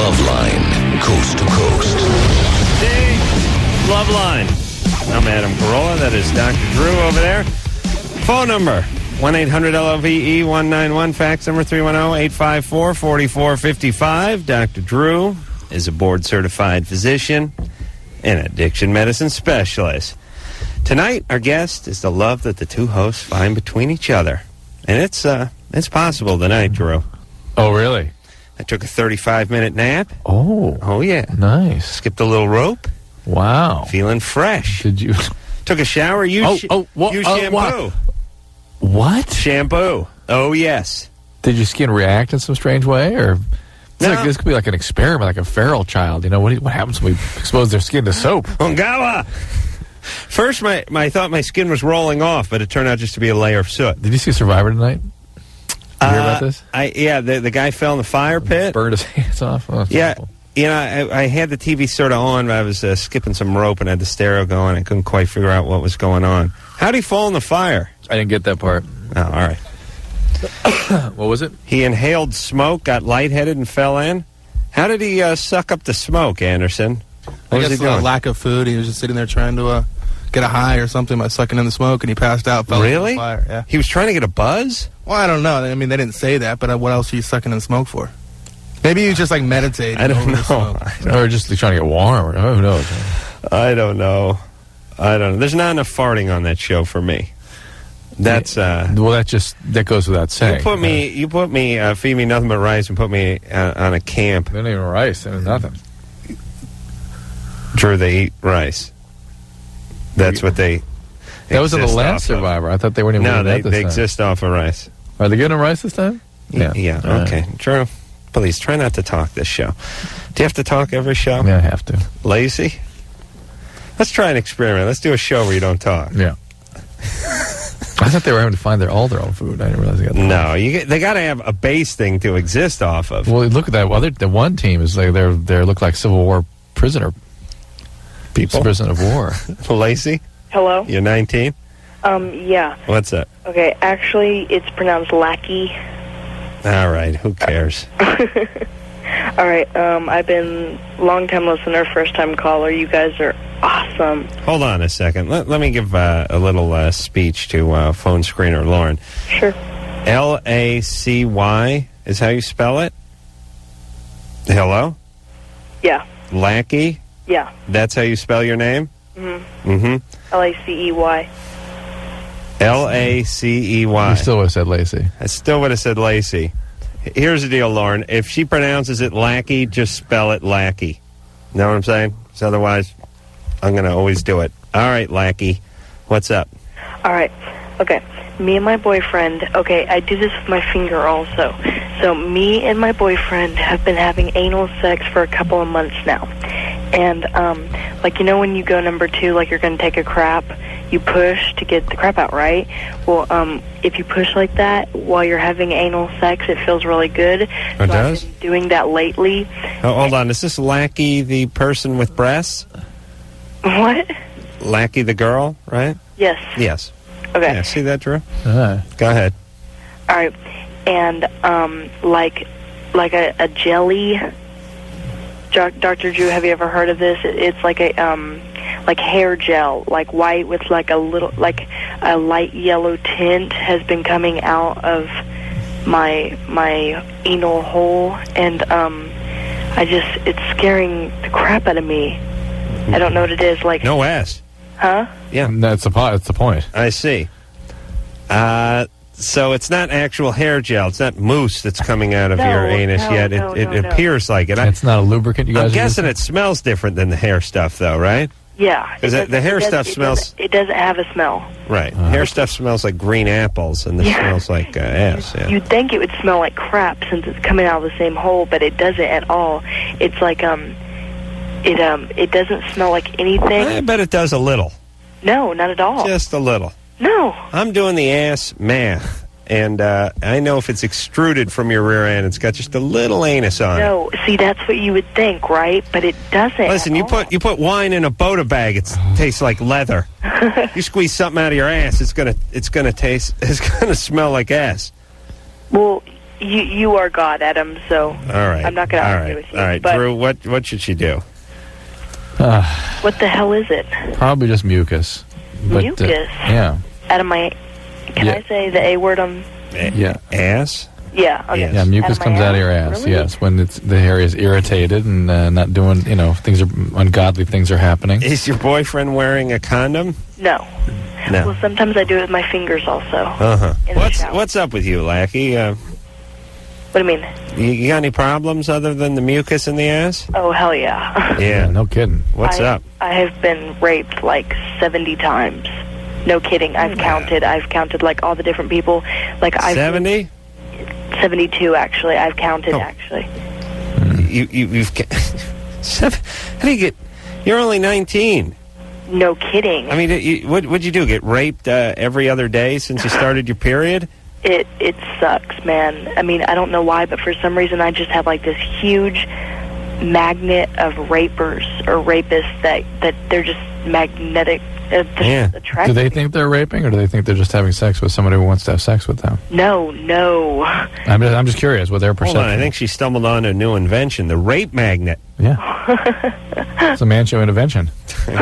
Loveline, coast to coast. Hey, Loveline. I'm Adam Carolla. That is Dr. Drew over there. Phone number, 1-800-LOVE-191. Fax number, 310-854-4455. Dr. Drew is a board-certified physician and addiction medicine specialist. Tonight, our guest is the love that the two hosts find between each other. And it's possible tonight, Drew. Oh, really? I took a 35-minute nap. Oh, yeah. Nice. Skipped a little rope. Wow. Feeling fresh. Did you? Took a shower. Use shampoo. What? Shampoo. Oh, yes. Did your skin react in some strange way? Or No. this could be like an experiment, like a feral child. You know, what happens when we expose their skin to soap? Ongawa. First, I thought my skin was rolling off, but it turned out just to be a layer of soot. Did you see Survivor tonight? Did you hear about this? The guy fell in the fire pit. Burned his hands off? Oh, Yeah. awful. You know, I had the TV sort of on, but I was skipping some rope and had the stereo going. I couldn't quite figure out what was going on. How'd he fall in the fire? I didn't get that part. Oh, all right. What was it? He inhaled smoke, got lightheaded, and fell in. How did he suck up the smoke, Anderson? What was he doing? Lack of food. He was just sitting there trying to get a high or something by sucking in the smoke, and he passed out. Fell Really? in the fire. Yeah. He was trying to get a buzz? Well, I don't know. I mean, they didn't say that, but what else are you sucking in smoke for? Maybe he was just like meditating. I don't over the know. smoke. Or just trying to get warm. Or, who knows? I don't know. There's not enough farting on that show for me. That's Well, that goes without saying. You put me, feed me nothing but rice and put me on a camp. They don't even rice. There's nothing. Drew, they eat rice. That's what they. That was in the exist last off of. Survivor. I thought they weren't even No, doing they that this time. exist off of rice. Are they getting rice this time? Yeah. All right. Okay. Drew, please try not to talk this show. Do you have to talk every show? Yeah, I have to. Lazy? Let's try an experiment. Let's do a show where you don't talk. Yeah. I thought they were having to find all their own food. I didn't realize they got that. No, they got to have a base thing to exist off of. Well, look at that. The one team is like they look like Civil War prisoner People? Prisoner of war. Lacey? Hello? You're 19? Yeah. What's up? Okay, actually, it's pronounced lackey. All right, who cares? All right, I've been long-time listener, first-time caller. You guys are awesome. Hold on a second. Let me give a little speech to phone screener Lauren. Sure. Lacy is how you spell it? Hello? Yeah. Lackey? Yeah. That's how you spell your name? Mm-hmm. Mm-hmm. Lacey. Lacey. You still would have said Lacey. I still would have said Lacey. Here's the deal, Lauren. If she pronounces it lackey, just spell it lackey. Know what I'm saying? 'Cause otherwise, I'm going to always do it. All right, lackey. What's up? All right. Okay. Me and my boyfriend, I do this with my finger also. So me and my boyfriend have been having anal sex for a couple of months now. And, when you go number 2, like you're going to take a crap, you push to get the crap out, right? Well, if you push like that while you're having anal sex, it feels really good. Oh, it does? I've been doing that lately. Oh, hold on. Is this Lackey the person with breasts? What? Lackey the girl, right? Yes. Yes. Okay. Yeah, see that, Drew? Uh-huh. Go ahead. All right. And, like a jelly... Dr. Drew, have you ever heard of this? It's like a like hair gel, like white with like a little, like a light yellow tint has been coming out of my anal hole, and it's scaring the crap out of me. I don't know what it is. Like No ass. Huh? Yeah. That's the point. I see. So it's not actual hair gel. It's not mousse that's coming out of your anus yet. It appears like it. It's not a lubricant you guys I'm are guessing using? it smells different than the hair stuff, though, right? Yeah. Because the hair stuff smells... It doesn't have a smell. Right. Hair stuff smells like green apples, and this smells like ass. Yeah. You'd think it would smell like crap since it's coming out of the same hole, but it doesn't at all. It's like, it doesn't smell like anything. I bet it does a little. No, not at all. Just a little. No. I'm doing the ass math, and I know if it's extruded from your rear end, it's got just a little anus on it. No, see, that's what you would think, right? But it doesn't. Listen, you at all. put wine in a Boda bag, it tastes like leather. You squeeze something out of your ass, it's gonna smell like ass. Well, you are God, Adam. So All right. I'm not going to argue with you. All right, but Drew, what should she do? what the hell is it? Probably just mucus. But, Mucus? Yeah. Out of my... Can Yeah. I say the A word on... Yeah. Ass? Yeah, okay. Yes. Yeah, mucus Out of my comes out of ass? your ass. Really? Yes, when the hair is irritated and not doing, things are ungodly things are happening. Is your boyfriend wearing a condom? No. No. Well, sometimes I do it with my fingers also. Uh-huh. In the shower. What's up with you, Lackey? What do you mean? You got any problems other than the mucus in the ass? Oh, hell yeah. Yeah. No kidding. What's up? I have been raped like 70 times. No kidding. I've counted like all the different people. Like 70? 72 actually. I've counted Oh. actually. You've how do you get? You're only 19. No kidding. I mean, what'd you do? Get raped every other day since you started your period? It sucks, man. I mean, I don't know why, but for some reason I just have like this huge magnet of rapers or rapists that they're just magnetic. Yeah. Attracted. Do they think they're raping, or do they think they're just having sex with somebody who wants to have sex with them? No. I'm just curious what their Hold perception. on, I think she stumbled on a new invention, the rape magnet. Yeah. It's a man show intervention. All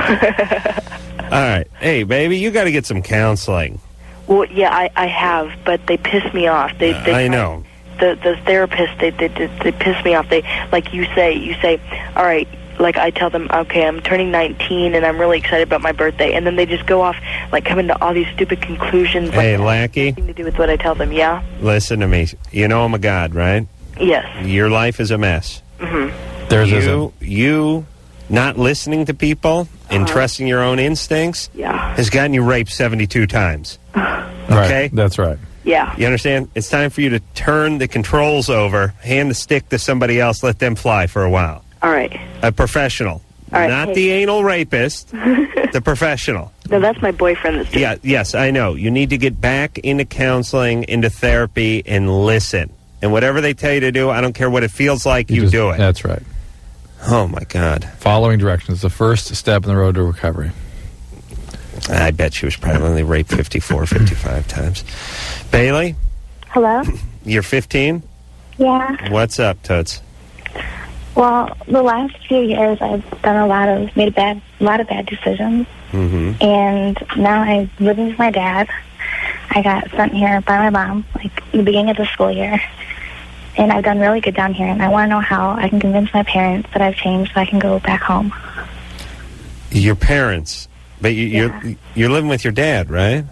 right. Hey, baby, you got to get some counseling. Well, yeah, I have, but they piss me off. They I know. The therapist, they piss me off. They, like you say, all right, like I tell them, okay, I'm turning 19 and I'm really excited about my birthday, and then they just go off, like come into all these stupid conclusions. Hey, like, Lackey. nothing to do with what I tell them. Yeah. Listen to me. You know I'm a god, right? Yes. Your life is a mess. Mm-hmm. Theirs isn't. You not listening to people and trusting your own instincts Yeah. has gotten you raped 72 times. Right. Okay? That's right. Yeah. You understand? It's time for you to turn the controls over, hand the stick to somebody else, let them fly for a while. All right. A professional. All right, Not hey. the anal rapist, the professional. No, that's my boyfriend that's doing Yeah, yes, I know. You need to get back into counseling, into therapy, and listen. And whatever they tell you to do, I don't care what it feels like, you just do it. That's right. Oh, my God. Following directions is the first step in the road to recovery. I bet she was probably raped 54, 55 times. Bailey, Hello? you're 15? Yeah. What's up, Toots? Well, the last few years I've done made a lot of bad decisions. Mm-hmm. And now I'm living with my dad. I got sent here by my mom, like, in the beginning of the school year. And I've done really good down here, and I want to know how I can convince my parents that I've changed so I can go back home. Your parents, but you're living with your dad, right?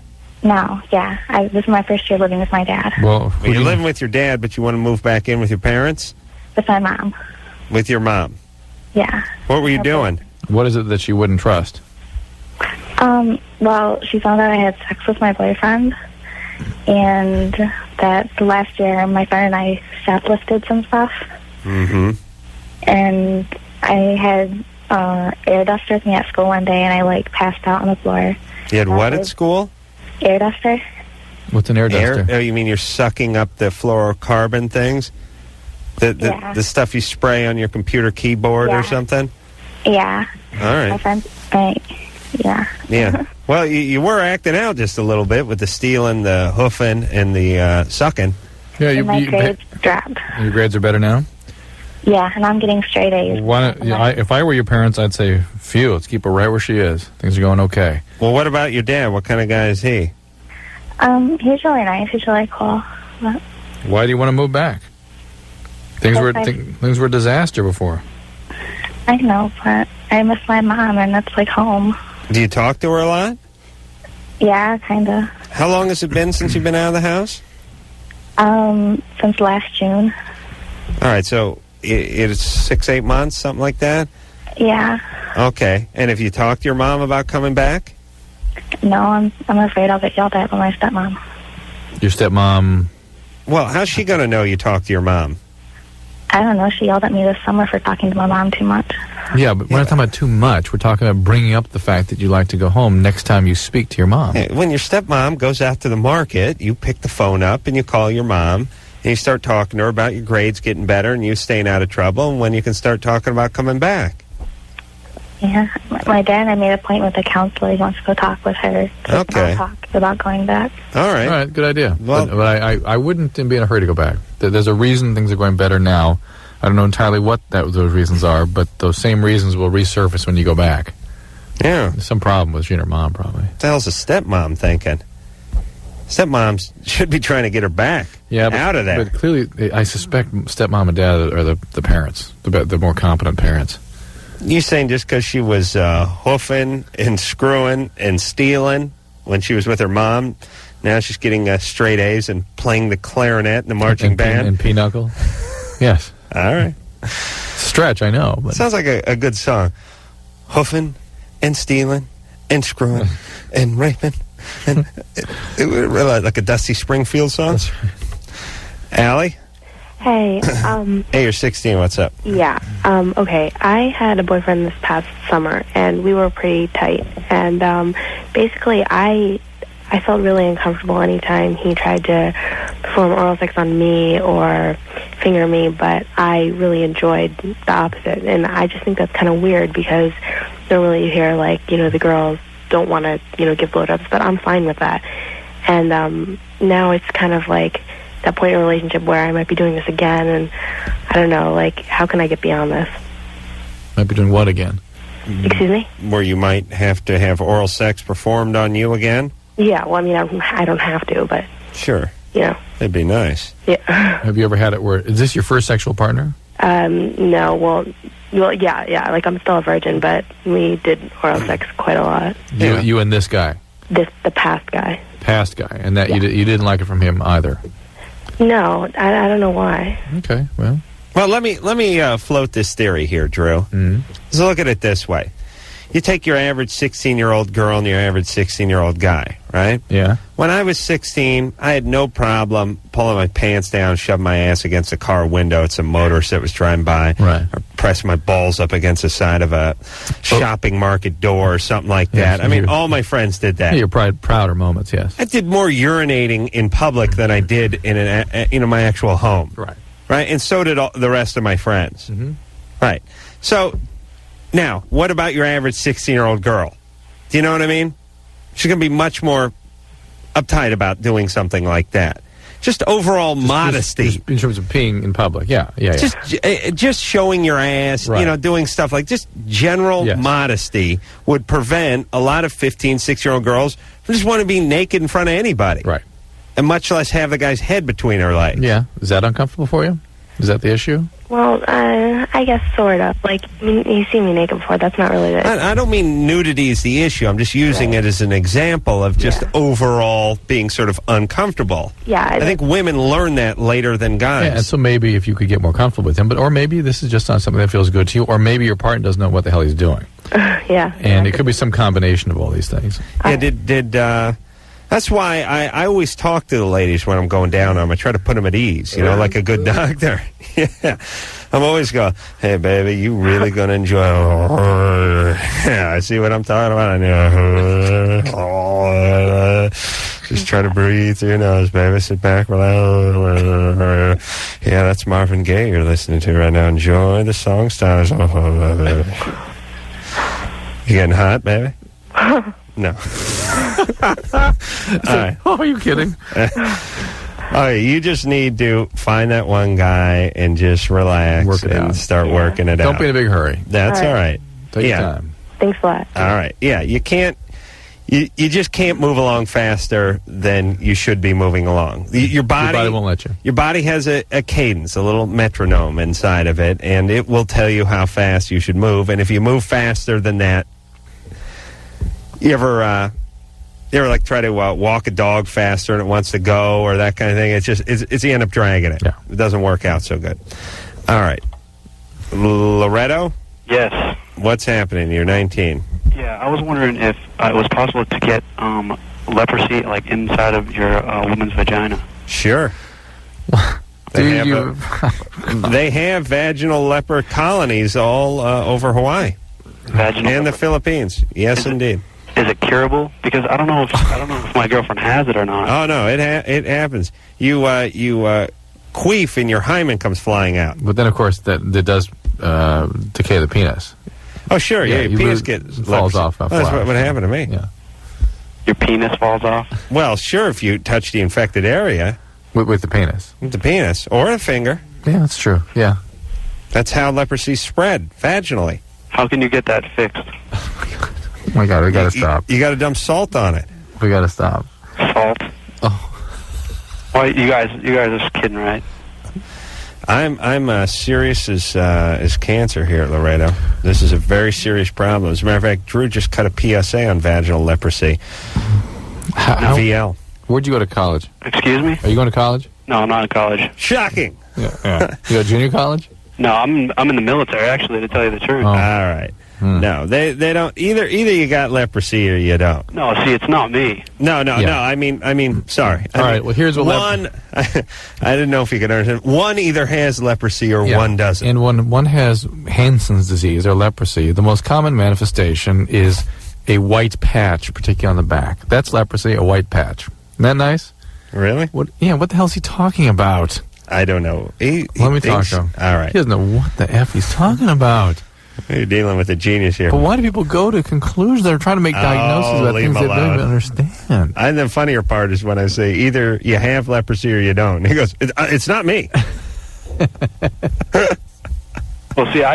No, yeah. This is my first year living with my dad. Well, Well, you're living with your dad, but you want to move back in with your parents? With my mom. With your mom? Yeah. What were you doing? what is it that you wouldn't trust? Well, she found out I had sex with my boyfriend, and that the last year my friend and I shoplifted some stuff. Mm-hmm. And I had air duster with me at school one day, and I, like, passed out on the floor. You had what at school? Air duster? What's an air duster? Oh, you mean you're sucking up the fluorocarbon things? Yeah. The stuff you spray on your computer keyboard or Yeah. something? Yeah. All My right. friend, yeah. Yeah. Well, you were acting out just a little bit with the stealing, the hoofing, and the sucking. Yeah, And my grades dropped. your grades are better now? Yeah, and I'm getting straight A's. If I were your parents, I'd say, phew, let's keep her right where she is. Things are going okay. Well, what about your dad? What kind of guy is he? He's really nice. He's really cool. But Why do you want to move back? Things were Okay. things were a disaster before. I know, but I miss my mom, and that's like home. Do you talk to her a lot? Yeah, kind of. How long has it been since you've been out of the house? Since last June. All right, so it's 6-8 months, something like that? Yeah. Okay. And have you talked to your mom about coming back? No, I'm afraid I'll get yelled at by my stepmom. Your stepmom... Well, how's she going to know you talked to your mom? I don't know. She yelled at me this summer for talking to my mom too much. Yeah, but we're not talking about too much. We're talking about bringing up the fact that you like to go home next time you speak to your mom. Hey, when your stepmom goes out to the market, you pick the phone up and you call your mom and you start talking to her about your grades getting better and you staying out of trouble and when you can start talking about coming back. Yeah. My dad and I made a point with a counselor. He wants to go talk with her. Okay. I'll talk about going back. All right. All right, good idea. Well- but I wouldn't be in a hurry to go back. There's a reason things are going better now. I don't know entirely what those reasons are, but those same reasons will resurface when you go back. Yeah. There's some problem with you and her mom, probably. What the hell's a stepmom thinking? Stepmoms should be trying to get her back out of there. But clearly, I suspect stepmom and dad are the parents, the more competent parents. You saying just because she was hoofing and screwing and stealing when she was with her mom, now she's getting straight A's and playing the clarinet in the marching band? And pinochle? Yes. All right. Stretch, I know. But Sounds like a good song. Hoofing and stealing and screwing and raping. And it really like a Dusty Springfield song. That's right. Hey, Allie? Hey, you're 16. What's up? yeah, okay. I had a boyfriend this past summer, and we were pretty tight. And basically, I felt really uncomfortable anytime he tried to perform oral sex on me or finger me, but I really enjoyed the opposite. And I just think that's kind of weird because normally you hear, like, you know, the girls don't want to, you know, give blowjobs, but I'm fine with that. And now it's kind of like that point in a relationship where I might be doing this again, and I don't know, like, how can I get beyond this? Might be doing what again? Excuse me? Where you might have to have oral sex performed on you again? Yeah, well, I mean, I don't have to, but, Sure. you know, That'd be nice. yeah. Have you ever had it where, is this your first sexual partner? No, well, yeah, like, I'm still a virgin, but we did oral sex quite a lot. Yeah. You and this guy? The past guy. Past guy. And that you didn't like it from him either? No, I don't know why. Okay, well. Well, let me float this theory here, Drew. Mm-hmm. So look at it this way. You take your average 16-year-old girl and your average 16-year-old guy, right? Yeah. When I was 16, I had no problem pulling my pants down, shoving my ass against a car window at some motorist that was driving by, Right. or pressing my balls up against the side of a shopping market door or something like Yes, that. I mean, you- all my friends did that. Yeah, your prouder moments, yes. I did more urinating in public than I did in my actual home. Right. Right? And so did all the rest of my friends. Mm-hmm. Right. So, now, what about your average 16-year-old girl? Do you know what I mean? She's going to be much more uptight about doing something like that. Just overall modesty. Just in terms of peeing in public, yeah. Just showing your ass, Right. you know, doing stuff like just general Yes. modesty would prevent a lot of 15, 16-year-old girls from just want to be naked in front of anybody. Right. And much less have the guy's head between her legs. Yeah. Is that uncomfortable for you? Is that the issue? Well, I guess sort of. Like, I mean, you've seen me naked before. That's not really the... I don't mean nudity is the issue. I'm just using it as an example of just overall being sort of uncomfortable. Yeah. I think women learn that later than guys. Yeah, and so maybe if you could get more comfortable with him, or maybe this is just not something that feels good to you, or maybe your partner doesn't know what the hell he's doing. yeah. And it could be some combination of all these things. Yeah, that's why I always talk to the ladies when I'm going down on them. I try to put them at ease, you know, like a good doctor. Yeah. I'm always going, hey, baby, you really going to enjoy it. Yeah, I see what I'm talking about. Just try to breathe through your nose, baby. Sit back, relax. Yeah, that's Marvin Gaye you're listening to right now. Enjoy the song stars. You getting hot, baby? No. All right. Oh, are you kidding? All right, you just need to find that one guy and just relax Work it and out. start working it out. Don't be in a big hurry. That's All all right. right. Take Yeah. your time. Thanks a lot. All right. Yeah, you can't. You just can't move along faster than you should be moving along. Your body won't let you. Your body has a cadence, a little metronome inside of it, and it will tell you how fast you should move. And if you move faster than that, you ever like try to walk a dog faster and it wants to go or that kind of thing? It's you end up dragging it. Yeah. It doesn't work out so good. All right, Loretto, Yes. what's happening? You're 19. Yeah, I was wondering if it was possible to get leprosy, like, inside of your woman's vagina. Sure. They have vaginal leper colonies all over Hawaii Vaginal and the leper- Philippines. Yes, Is it- indeed. Is it curable? Because I don't know if my girlfriend has it or not. Oh no, it happens. You queef and your hymen comes flying out. But then, of course, that does decay the penis. Oh, sure. Yeah, you your penis lose- gets falls leprosy. off after That's what hours. would happen to me. Yeah. Your penis falls off? Well, sure, if you touch the infected area With the penis. with the penis or a finger, Yeah, that's true. Yeah. that's how leprosy spread, vaginally. How can you get that fixed? Oh my God, we got to stop. You got to dump salt on it. We got to stop. Salt? Oh. Well, you guys are just kidding, right? I'm serious as cancer here at Laredo. This is a very serious problem. As a matter of fact, Drew just cut a PSA on vaginal leprosy. VL. Where'd you go to college? Excuse me? Are you going to college? No, I'm not in college. Shocking. Yeah. You go to junior college? No, I'm in the military, actually, to tell you the truth. Oh. All right. No, they don't. Either you got leprosy or you don't. No, see, it's not me. No. Yeah. I mean, sorry. All right, well, here's what one. I didn't know if you could understand. One either has leprosy or Yeah. one doesn't. And when one has Hansen's disease or leprosy, the most common manifestation is a white patch, particularly on the back. That's leprosy, a white patch. Isn't that nice? Really? What? Yeah, what the hell is he talking about? I don't know. Let me talk to him. All right. He doesn't know what the F he's talking about. You're dealing with a genius here. But why do people go to conclusions? They're trying to make diagnoses about leave things him they don't even alone. understand. And the funnier part is when I say either you have leprosy or you don't. And he goes, it's not me. Well, see, I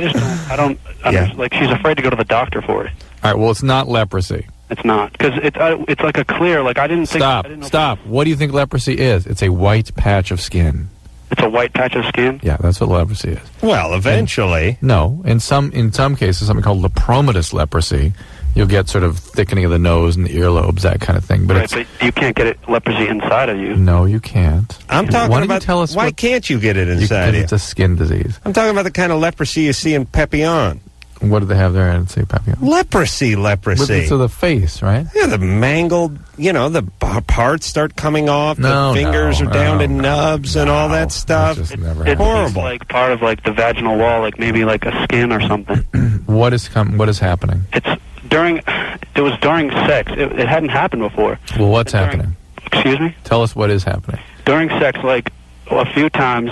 don't, Yeah. like, she's afraid to go to the doctor for it. All right, well, it's not leprosy. It's not. Because it's like a clear, like, I didn't think... I didn't know Stop. What do you think leprosy is? It's a white patch of skin. It's a white patch of skin? Yeah, that's what leprosy is. Well, eventually. No, in some cases, something called lepromatous leprosy, you'll get sort of thickening of the nose and the earlobes, that kind of thing. But Right, it's, but you can't get leprosy inside of you. no, you can't. I'm talking Why don't you about, tell us why what- can't you get it Because inside you? it's a skin disease. I'm talking about the kind of leprosy you see in Papillon. What do they have there? I'd say papillon. Leprosy. So the face, right? Yeah, the mangled, the parts start coming off. No, the fingers no, are down no, to nubs and all that stuff. That just never It's happened. Horrible. like part of, like, the vaginal wall, like, maybe, like, a skin or something. What is happening? It was during sex. It hadn't happened before. Well, what's During- happening? Excuse me? Tell us what is happening. During sex, like, a few times,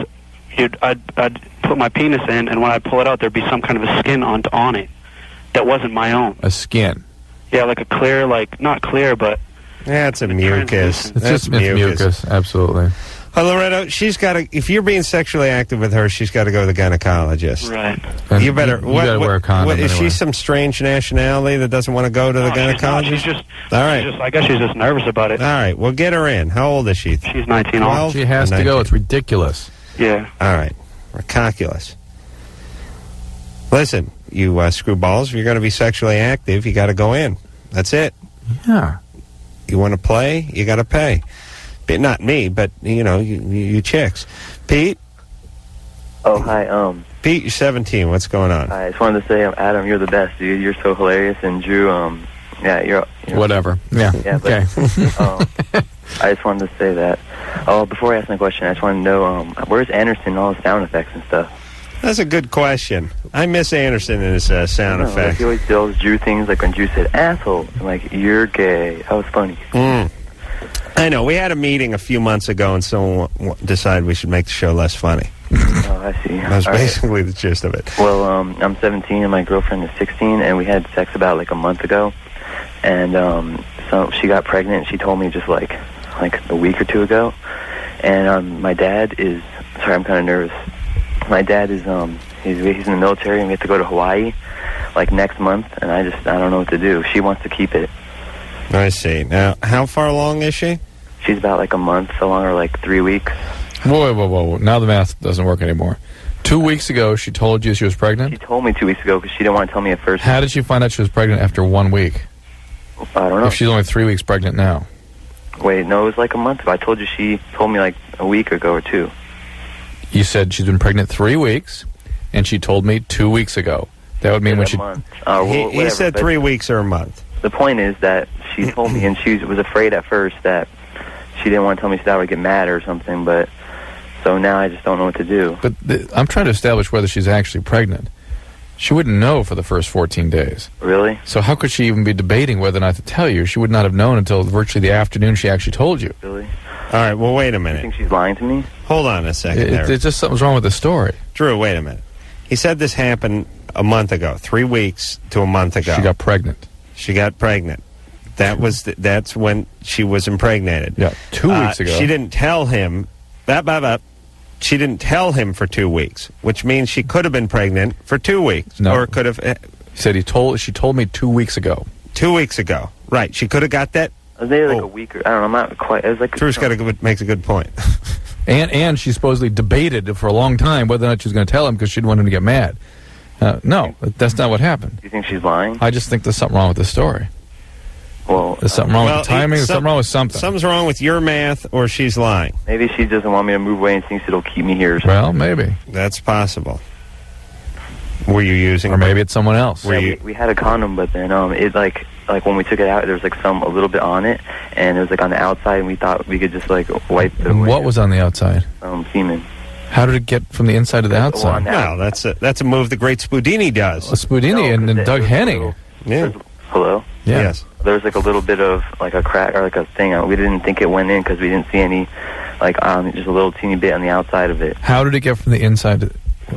I'd put my penis in, and when I pull it out, there'd be some kind of a skin on it that wasn't my own. A skin. Yeah, like a clear, like, not clear, but... That's a mucus. It's That's just it's mucus. Absolutely. Loretto, she's got to. If you're being sexually active with her, she's got to go to the gynecologist. Right. And You better. You gotta wear a condom. Is anyway. she some strange nationality that doesn't want to go to the No, she's not. gynecologist? She's just... All right. I guess she's just nervous about it. All right. Well, get her in. How old is she? She's 19 12? She has to go. 19. It's ridiculous. Yeah. All right. Recalculus. Listen, you screwballs, if you're going to be sexually active, you got to go in. That's it. Yeah. You want to play, you got to pay. But not me, but, you chicks. Pete? Oh, hi. Pete, you're 17. What's going on? I just wanted to say, Adam, you're the best, dude. You're so hilarious. And Drew, yeah, you're Whatever. Yeah. Yeah, but, Okay. I just wanted to say that. Oh, before I ask my question, I just want to know, where's Anderson and all his sound effects and stuff? That's a good question. I miss Anderson and his sound Like, effects. he always did all those Drew things, like when Drew said, asshole, and like, you're gay. That was funny. I know. We had a meeting a few months ago, and someone decided we should make the show less funny. Oh, I see. That was All right. basically the gist of it. Well, I'm 17 and my girlfriend is 16, and we had sex about like a month ago. And so she got pregnant. And she told me just like a week or two ago. And my dad is sorry, I'm kind of nervous. My dad is he's in the military, and we have to go to Hawaii like next month. And I don't know what to do. She wants to keep it. I see. Now, how far along is she? She's about like a month along, or like 3 weeks. Whoa. Now the math doesn't work anymore. 2 weeks ago, she told you she was pregnant? She told me 2 weeks ago because she didn't want to tell me at first. How did she find out she was pregnant after 1 week? I don't know. If she's only 3 weeks pregnant now. Wait, no, it was like a month ago. I told you she told me like a week ago or two. You said she's been pregnant 3 weeks, and she told me 2 weeks ago. That would mean In when a she... month. He Whatever, said but 3 weeks or a month. The point is that she told me, and she was afraid at first that she didn't want to tell me, so that I would get mad or something, but so now I just don't know what to do. But I'm trying to establish whether she's actually pregnant. She wouldn't know for the first 14 days. Really? So how could she even be debating whether or not to tell you? She would not have known until virtually the afternoon she actually told you. Really? All right, well, wait a You minute. think she's lying to me? Hold on a second there. It's just something's wrong with the story. Drew, wait a minute. He said this happened a month ago, 3 weeks to a month ago. She got pregnant. She got pregnant. That's when she was impregnated. Yeah, 2 weeks ago. She didn't tell him. She didn't tell him for 2 weeks, which means she could have been pregnant for 2 weeks. No. Or could have. He said she told me 2 weeks ago. 2 weeks ago. Right. She could have got that. It was maybe like a week or I don't know. I'm not quite. It was like Drew's makes a good point. And she supposedly debated for a long time whether or not she was going to tell him because she didn't want him to get mad. No, that's not what happened. Do you think she's lying? I just think there's something wrong with this story. Well, There's something wrong with the timing. There's something wrong with something. Something's wrong with your math, or she's lying. maybe she doesn't want me to move away and thinks it'll keep me here. Or something. Well, maybe. That's possible. Were you using? Or maybe it's someone else. We had a condom, but then it like when we took it out, there was like a little bit on it, and it was like on the outside, and we thought we could just like wipe it away. What was on the outside? Semen. How did it get from the inside to the outside? Well, that's a move the great Spudini does. Spudini and Doug Henning. Yeah. Hello? Yeah. Yes. There was like a little bit of like a crack or like a thing. We didn't think it went in because we didn't see any, just a little teeny bit on the outside of it. How did it get from the inside to...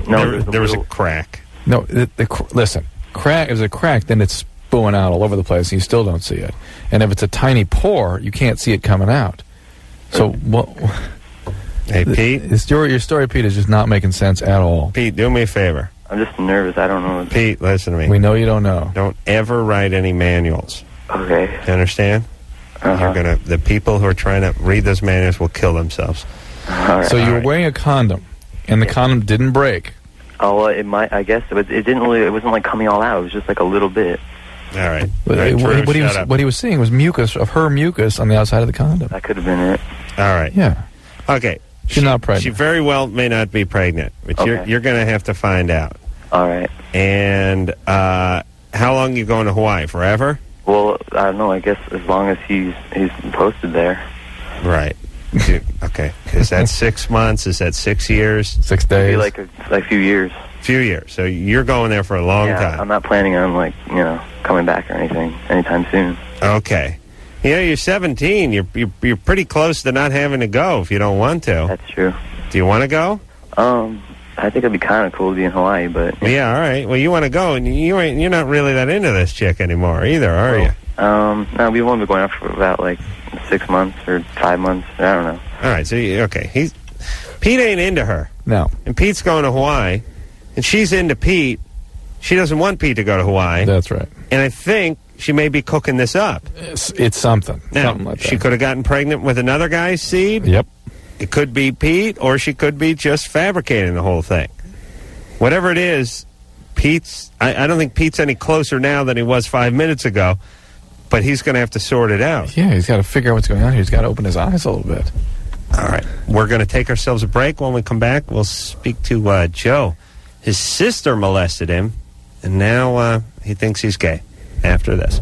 No, there was a crack. No, listen. Crack. If it's a crack, then it's spewing out all over the place, and you still don't see it. And if it's a tiny pore, you can't see it coming out. So what... Hey, Pete? Your story, Pete, is just not making sense at all. Pete, do me a favor. I'm just nervous. I don't know. Pete, listen to me. We know you don't know. Don't ever write any manuals. Okay. You understand? Uh-huh. The people who are trying to read those manuals will kill themselves. All right. So you were wearing a condom, and the condom didn't break. Oh, well, it might. I guess it didn't really. It wasn't like coming all out. It was just like a little bit. All right. What he was seeing was mucus of her mucus on the outside of the condom. That could have been it. All right. Yeah. Okay. She's not pregnant. She very well may not be pregnant, but Okay. you're going to have to find out. All right. And how long are you going to Hawaii? Forever? Well, I don't know. I guess as long as he's posted there. Right. Okay. Is that 6 months? Is that 6 years? 6 days. Maybe like a few years. Few years. So you're going there for a long time. I'm not planning on coming back or anything anytime soon. Okay. You're 17. You're pretty close to not having to go if you don't want to. That's true. Do you want to go? I think it'd be kind of cool to be in Hawaii, but Yeah, all right. Well, you want to go, and you're not really that into this chick anymore either, are you? No, we've only been going out for about like 6 months or 5 months. I don't know. All right. So Pete ain't into her, No. and Pete's going to Hawaii, and she's into Pete. She doesn't want Pete to go to Hawaii, That's right. and I think she may be cooking this up. It's something. Now, Something like that. she could have gotten pregnant with another guy's seed. Yep. It could be Pete, or she could be just fabricating the whole thing. Whatever it is, I don't think Pete's any closer now than he was 5 minutes ago, but he's going to have to sort it out. Yeah, he's got to figure out what's going on here. He's got to open his eyes a little bit. All right. We're going to take ourselves a break. When we come back, we'll speak to Joe. His sister molested him, and now he thinks he's gay. After this.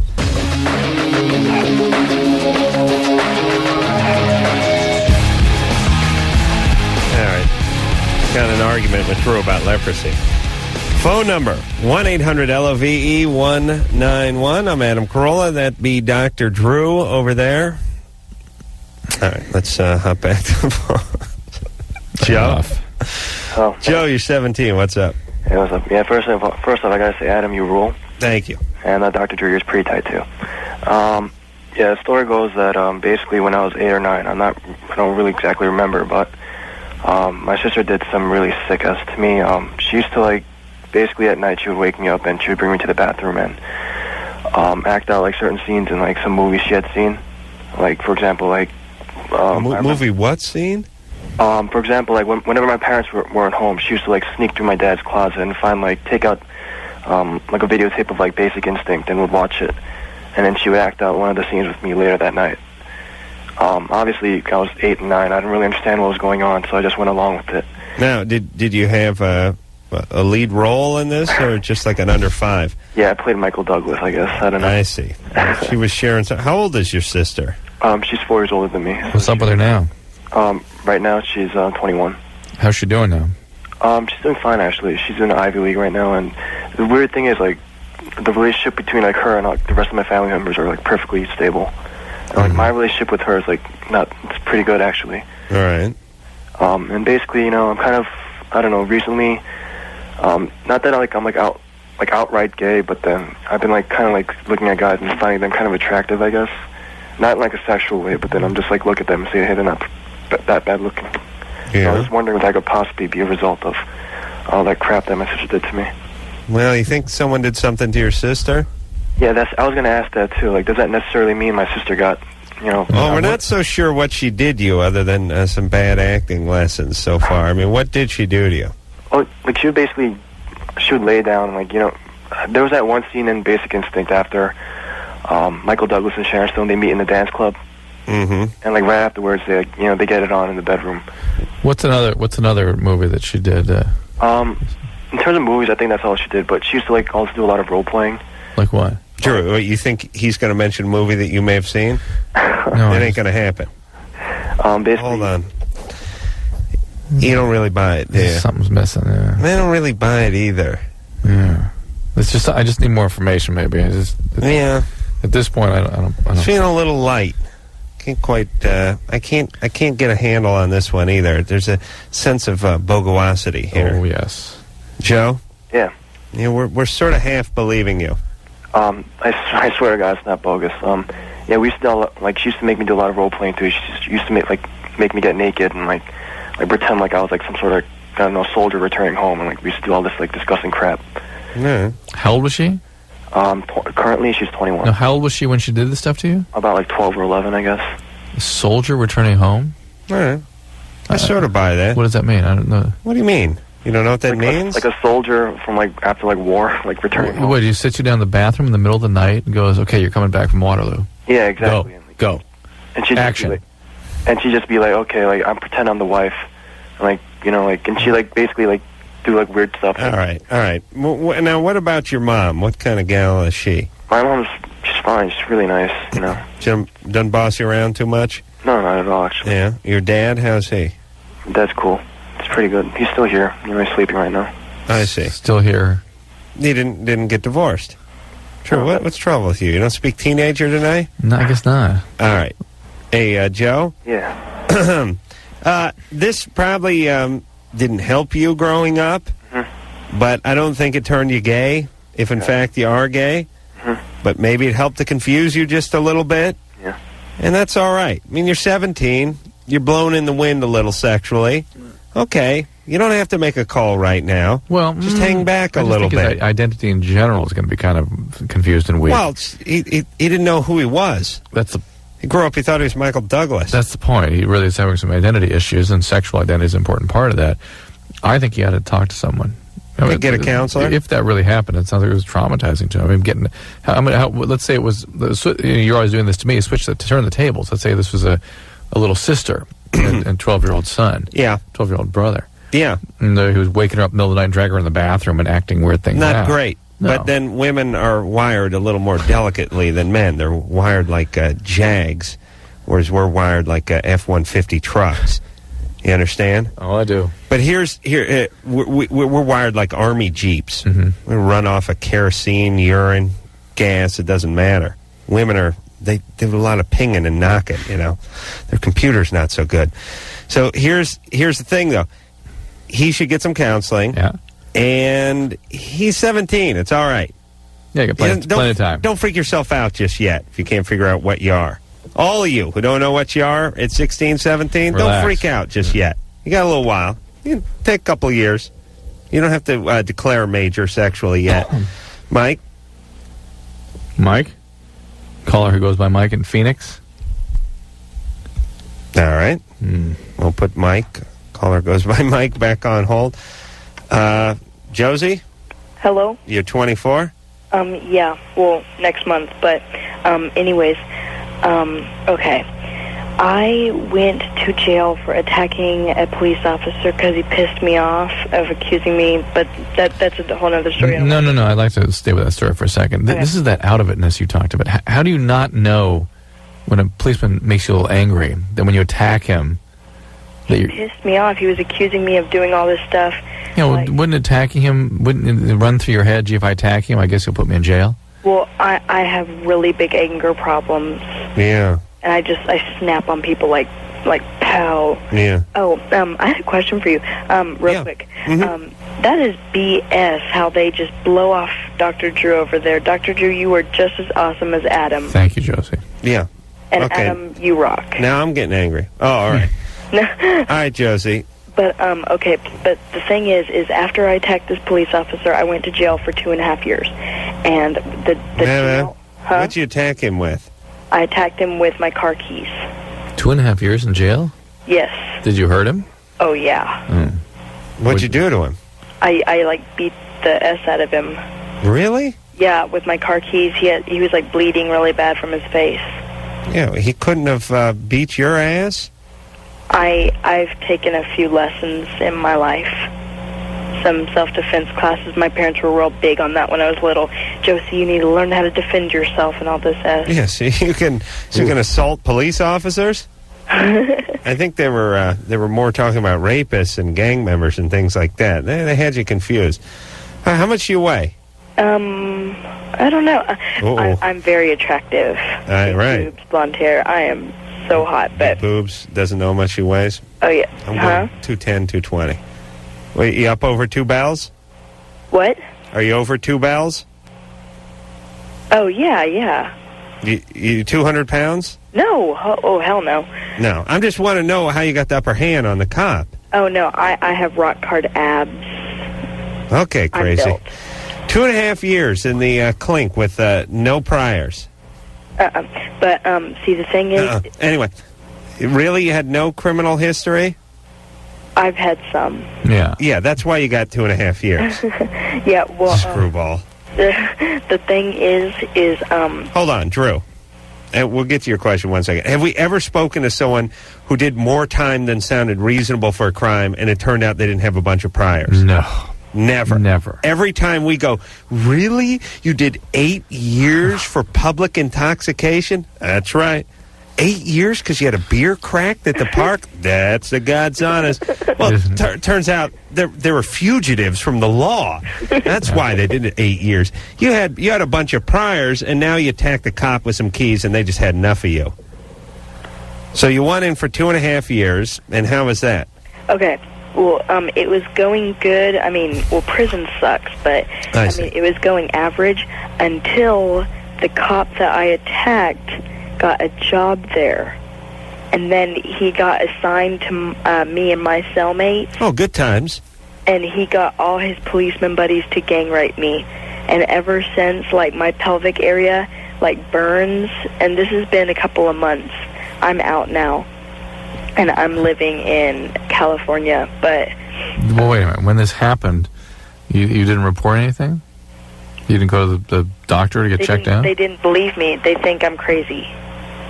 Got an argument with Drew about leprosy. Phone number 1-800-LOVE-191. I'm Adam Carolla. That'd be Dr. Drew over there. All right, let's hop back to the phone. Joe? Oh, Joe, you're 17. What's up? Hey, what's up? Yeah, first off, I gotta say, Adam, you rule. Thank you. And Dr. Drew, you're pretty tight too. Yeah, the story goes that basically when I was 8 or 9, I don't really exactly remember, but my sister did some really sick ass to me. She used to basically at night she would wake me up and she would bring me to the bathroom and act out like certain scenes in like some movies she had seen. Like for example, movie what scene? For example, whenever my parents weren't home, she used to sneak through my dad's closet and find take out a videotape of Basic Instinct and would watch it, and then she would act out one of the scenes with me later that night. Obviously, I was 8 and 9. I didn't really understand what was going on, so I just went along with it. Now, did you have a lead role in this, or just like an under 5? Yeah, I played Michael Douglas, I guess. I don't know. I see. She was sharing. How old is your sister? She's 4 years older than me. What's up with her now? Right now, she's 21. How's she doing now? She's doing fine, actually. She's in the Ivy League right now, and the weird thing is, the relationship between her and the rest of my family members are perfectly stable. And, my relationship with her is it's pretty good, actually. All right. And basically, I'm kind of, I don't know, recently, not that I'm out like outright gay, but then I've been like kind of like looking at guys and finding them kind of attractive, I guess. Not in like a sexual way, but then I'm just like look at them and say, hey, they're not that bad looking. Yeah. So I was wondering if that could possibly be a result of all that crap that my sister did to me. Well, you think someone did something to your sister? Yeah, I was going to ask that too. Like, does that necessarily mean my sister got, you know... Well, we're not so sure what she did to you other than some bad acting lessons so far. I mean, what did she do to you? Oh, like, she would lay down, like, you know... There was that one scene in Basic Instinct after Michael Douglas and Sharon Stone, they meet in the dance club. Mm-hmm. And, like, right afterwards, they get it on in the bedroom. What's another movie that she did? In terms of movies, I think that's all she did, but she used to, like, also do a lot of role-playing. Like what? Drew, you think he's going to mention a movie that you may have seen? No, it ain't going to happen. Basically... Hold on. You don't really buy it, do you? Something's missing, yeah. I don't really buy it either. Yeah. It's just, I just need more information, maybe. Yeah. At this point, I don't. It's feeling a little light. Can't quite. I can't get a handle on this one either. There's a sense of bogosity here. Oh yes. Joe. Yeah. Yeah, we're sort of half believing you. I swear to God, it's not bogus. Yeah, we used to she used to make me do a lot of role playing too. She used to make me get naked and like pretend like I was like some sort of, I don't know, soldier returning home, and like we used to do all this like disgusting crap. Yeah. How old was she? Currently she's 21. No, how old was she when she did this stuff to you? About like 12 or 11, I guess. A soldier returning home? All right. I sort of buy that. What does that mean? I don't know. What do you mean? You don't know what that means? Like a soldier from like after like war, like returning home. What, do you sit you down in the bathroom in the middle of the night and goes, okay, you're coming back from Waterloo? Yeah, exactly. Go. And she'd Action. Just be like, okay, like I'm pretend I'm the wife, and like, you know, like, and she like basically like do like weird stuff. All right. Now, what about your mom? What kind of gal is she? My mom's, she's fine. She's really nice, you know. She doesn't boss you around too much? No, not at all, actually. Yeah. Your dad, how's he? Dad's cool. It's pretty good. He's still here. He's sleeping right now. I see. Still here. He didn't get divorced. True. What's trouble with you? You don't speak teenager tonight? No, I guess not. All right. Hey, Joe? Yeah. This probably didn't help you growing up, but I don't think it turned you gay, if in fact you are gay. But maybe it helped to confuse you just a little bit. Yeah. And that's all right. I mean, you're 17. You're blown in the wind a little sexually. Okay. You don't have to make a call right now. Well, just hang back a little bit. His identity in general is going to be kind of confused and weak. Well, he didn't know who he was. He grew up, he thought he was Michael Douglas. That's the point. He really is having some identity issues, and sexual identity is an important part of that. I think he had to talk to someone. Get a counselor? If that really happened, it sounds like it was traumatizing to him. Let's say it was, you're always doing this to me, turn the tables. Let's say this was a little sister and 12-year-old son. Yeah. 12-year-old brother. Yeah. And he was waking her up in the middle of the night and dragging her in the bathroom and acting weird things out. Not great. No. But then women are wired a little more delicately than men. They're wired like Jags, whereas we're wired like F-150 trucks. You understand? Oh, I do. But we're wired like Army Jeeps. Mm-hmm. We run off of kerosene, urine, gas. It doesn't matter. Women they do a lot of pinging and knocking. You know, their computer's not so good. So here's the thing, though. He should get some counseling. Yeah. And he's 17. It's all right. Yeah, you got plenty of time. Don't freak yourself out just yet if you can't figure out what you are. All of you who don't know what you are at 16, 17, Relax. Don't freak out just yet. You got a little while. You can take a couple of years. You don't have to declare major sexually yet. Mike? Caller who goes by Mike in Phoenix. All right. We'll put Mike. Caller goes by Mike back on hold. Josie? Hello? You're 24? Yeah, well, next month, but, anyways, okay. I went to jail for attacking a police officer because he pissed me off of accusing me, but that's a whole other story. No, I'd like to stay with that story for a second. Okay. This is that out-of-itness you talked about. How do you not know when a policeman makes you a little angry, that when you attack him... He pissed me off. He was accusing me of doing all this stuff. You know, wouldn't attacking him, wouldn't it run through your head, gee, if I attack him, I guess he'll put me in jail? Well, I have really big anger problems. Yeah. And I snap on people like cow. Yeah. Oh, I had a question for you, real quick. That is BS how they just blow off Dr. Drew over there. Dr. Drew, you are just as awesome as Adam. Thank you, Josie. Yeah. And Okay. Adam, you rock. Now I'm getting angry. Oh, all right. All right, Josie. But, okay, but the thing is after I attacked this police officer, I went to jail for 2.5 years. And the jail... Huh? What'd you attack him with? I attacked him with my car keys. 2.5 years in jail? Yes. Did you hurt him? Oh, yeah. What'd you do to him? I like, beat the S out of him. Really? Yeah, with my car keys. He was, like, bleeding really bad from his face. Yeah, he couldn't have beat your ass? I've taken a few lessons in my life. Some self-defense classes. My parents were real big on that when I was little. Josie, you need to learn how to defend yourself and all this ass. Yeah, so you can assault police officers? I think they were more talking about rapists and gang members and things like that. They had you confused. How much do you weigh? I don't know. I'm very attractive. Right. Boobs, blonde hair. I am so hot, but... Boobs, doesn't know how much she weighs? Oh, yeah. I'm going 210, 220. Wait, you up over 2 bells? What? Are you over 2 bells? Oh, yeah. You 200 pounds? No. Oh, hell no. No. I just want to know how you got the upper hand on the cop. Oh, no. I have rock-hard abs. Okay, crazy. I'm built. 2.5 years in the clink with no priors. But, see, the thing is... Anyway, really, you had no criminal history? I've had some. Yeah. Yeah, that's why you got 2.5 years. Yeah, well... Screwball. The thing is... Hold on, Drew. We'll get to your question one second. Have we ever spoken to someone who did more time than sounded reasonable for a crime, and it turned out they didn't have a bunch of priors? No. Never. Every time we go, really? You did 8 years for public intoxication? That's right. 8 years because you had a beer cracked at the park? That's the God's honest. Well, turns out there were fugitives from the law. That's why they did it 8 years. You had a bunch of priors, and now you attacked the cop with some keys, and they just had enough of you. So you went in for 2.5 years, and how was that? Okay. Well, it was going good. I mean, well, prison sucks, but I mean, it was going average until the cop that I attacked got a job there. And then he got assigned to me and my cellmate. Oh, good times. And he got all his policeman buddies to gang rape me. And ever since, like, my pelvic area, like, burns, and this has been a couple of months. I'm out now. And I'm living in California, but... Well, wait a minute. When this happened, you didn't report anything? You didn't go to the doctor to get checked out? They didn't believe me. They think I'm crazy.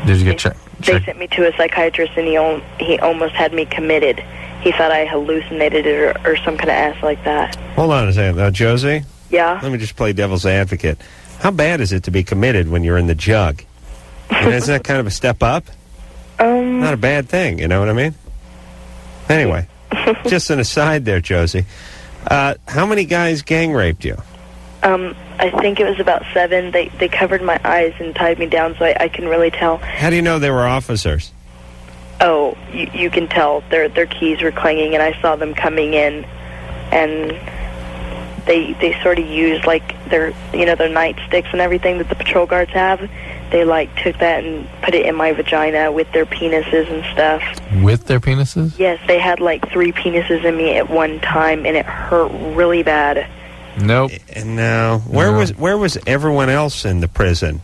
Did you get checked? They sent me to a psychiatrist, and he almost had me committed. He thought I hallucinated it or some kind of ass like that. Hold on a second. Josie? Yeah? Let me just play devil's advocate. How bad is it to be committed when you're in the jug? And isn't that kind of a step up? Not a bad thing, you know what I mean? Anyway, just an aside there, Josie. How many guys gang raped you? I think it was about 7. They covered my eyes and tied me down so I couldn't really tell. How do you know they were officers? Oh, you can tell. Their keys were clanging, and I saw them coming in, and they sort of used, like, their nightsticks and everything that the patrol guards have. They, like, took that and put it in my vagina with their penises and stuff. With their penises? Yes, they had, like, 3 penises in me at one time, and it hurt really bad. Nope. And now, where was everyone else in the prison?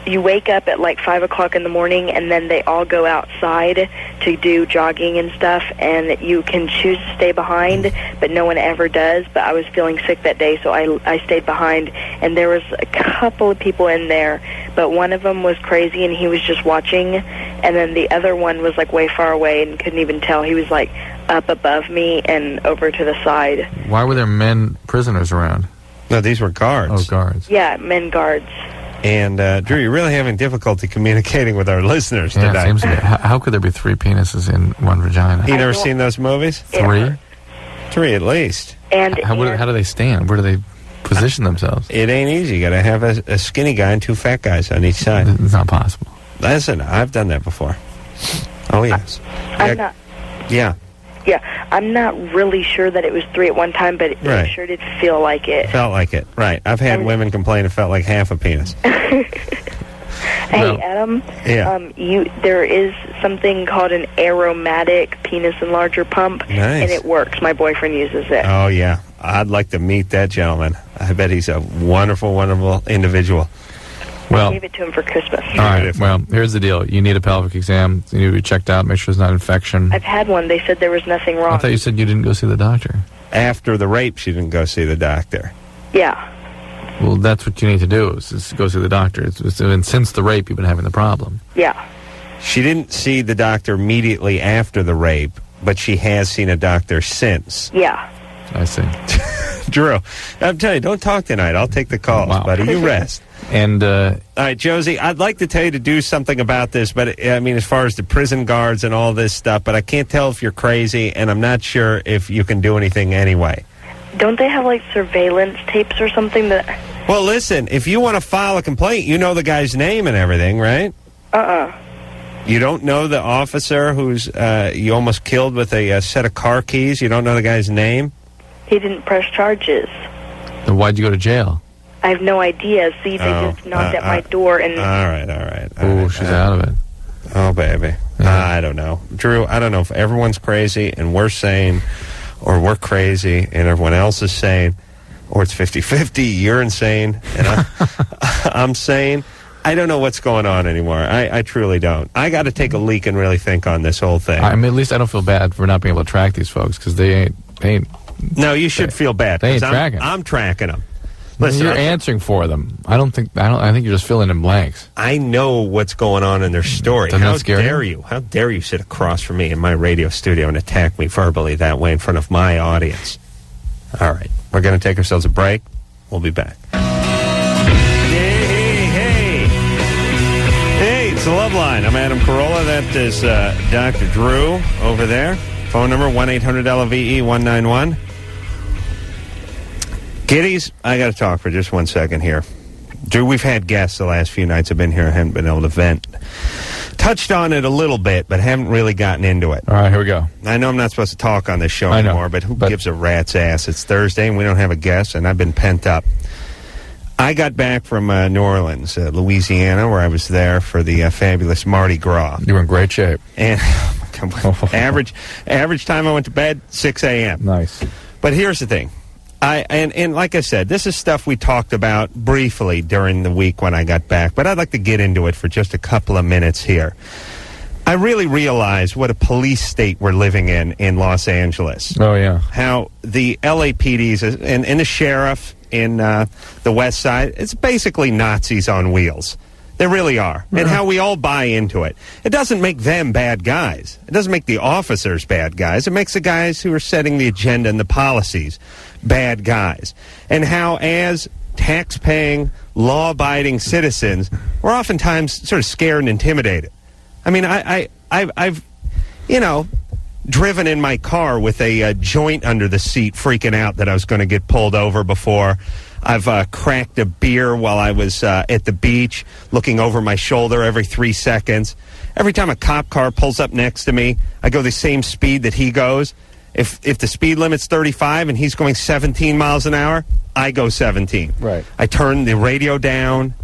You wake up at like 5 o'clock in the morning, and then they all go outside to do jogging and stuff, and you can choose to stay behind, but no one ever does. But I was feeling sick that day, so I stayed behind, and there was a couple of people in there, but one of them was crazy, and he was just watching, and then the other one was like way far away and couldn't even tell. He was like up above me and over to the side. Why were there men prisoners around? No, these were guards. Oh, guards. Yeah, men guards. And, Drew, you're really having difficulty communicating with our listeners Yeah, today. it seems to be. How could there be 3 penises in one vagina? You never seen those movies? 3? 3 at least. And how do they stand? Where do they position themselves? It ain't easy. You got to have a skinny guy and 2 fat guys on each side. It's not possible. Listen, I've done that before. Oh, yes. I'm not. Yeah. Yeah, I'm not really sure that it was 3 at one time, but it Right. sure did feel like it. Felt like it. Right. I've had women complain it felt like half a penis. Hey, Well, Adam. Yeah. There is something called an aromatic penis enlarger pump, Nice. and it works. My boyfriend uses it. Oh, yeah. I'd like to meet that gentleman. I bet he's a wonderful, wonderful individual. Well, I gave it to him for Christmas. all right. Well, here's the deal. You need a pelvic exam. You need to be checked out, make sure there's not infection. I've had one. They said there was nothing wrong. I thought you said you didn't go see the doctor. After the rape, she didn't go see the doctor. Yeah. Well, that's what you need to do, is go see the doctor. It's been since the rape you've been having the problem. Yeah. She didn't see the doctor immediately after the rape, but she has seen a doctor since. Yeah. I see. Drew, I'm telling you, don't talk tonight. I'll take the calls, Wow. buddy. You rest. And all right, Josie, I'd like to tell you to do something about this, but I mean, as far as the prison guards and all this stuff, but I can't tell if you're crazy, and I'm not sure if you can do anything anyway. Don't they have, like, surveillance tapes or something that... Well, listen, if you want to file a complaint, you know the guy's name and everything, right? You don't know the officer who's you almost killed with a set of car keys? You don't know the guy's name? He didn't press charges. then why'd you go to jail? I have no idea. See, they just knocked at my door and... All right. Oh, she's out of it. Oh, baby. I don't know. Drew, I don't know if everyone's crazy and we're sane, or we're crazy and everyone else is sane, or it's 50-50, you're insane and I'm sane. I don't know what's going on anymore. I truly don't. I got to take a leak and really think on this whole thing. I mean, at least I don't feel bad for not being able to track these folks, because they ain't. No, you should feel bad. They ain't 'cause tracking. I'm tracking them. Listen, You're answering for them. I think you're just filling in blanks. I know what's going on in their story. Doesn't How that scare dare you? How dare you sit across from me in my radio studio and attack me verbally that way in front of my audience? All right. We're going to take ourselves a break. We'll be back. Hey, it's the Loveline. I'm Adam Carolla. That is Dr. Drew over there. Phone number 1-800-LVE-191. Kiddies, I got to talk for just 1 second here. Drew, we've had guests the last few nights I've been here. I haven't been able to vent. Touched on it a little bit, but haven't really gotten into it. All right, here we go. I know I'm not supposed to talk on this show I know, anymore, but who gives a rat's ass? It's Thursday, and we don't have a guest, and I've been pent up. I got back from New Orleans, Louisiana, where I was there for the fabulous Mardi Gras. You were in great shape. And average time I went to bed, 6 a.m. Nice. But here's the thing. And like I said, this is stuff we talked about briefly during the week when I got back, but I'd like to get into it for just a couple of minutes here. I really realize what a police state we're living in Los Angeles. Oh, yeah. How the LAPDs and the sheriff in the West Side, it's basically Nazis on wheels. They really are. Yeah. And how we all buy into it. It doesn't make them bad guys. It doesn't make the officers bad guys. It makes the guys who are setting the agenda and the policies bad guys. And how, as tax-paying, law-abiding citizens, we're oftentimes sort of scared and intimidated. I mean, I've driven in my car with a joint under the seat, freaking out that I was going to get pulled over before. I've cracked a beer while I was at the beach, looking over my shoulder every 3 seconds. Every time a cop car pulls up next to me, I go the same speed that he goes. If the speed limit's 35 and he's going 17 miles an hour, I go 17. Right. I turn the radio down.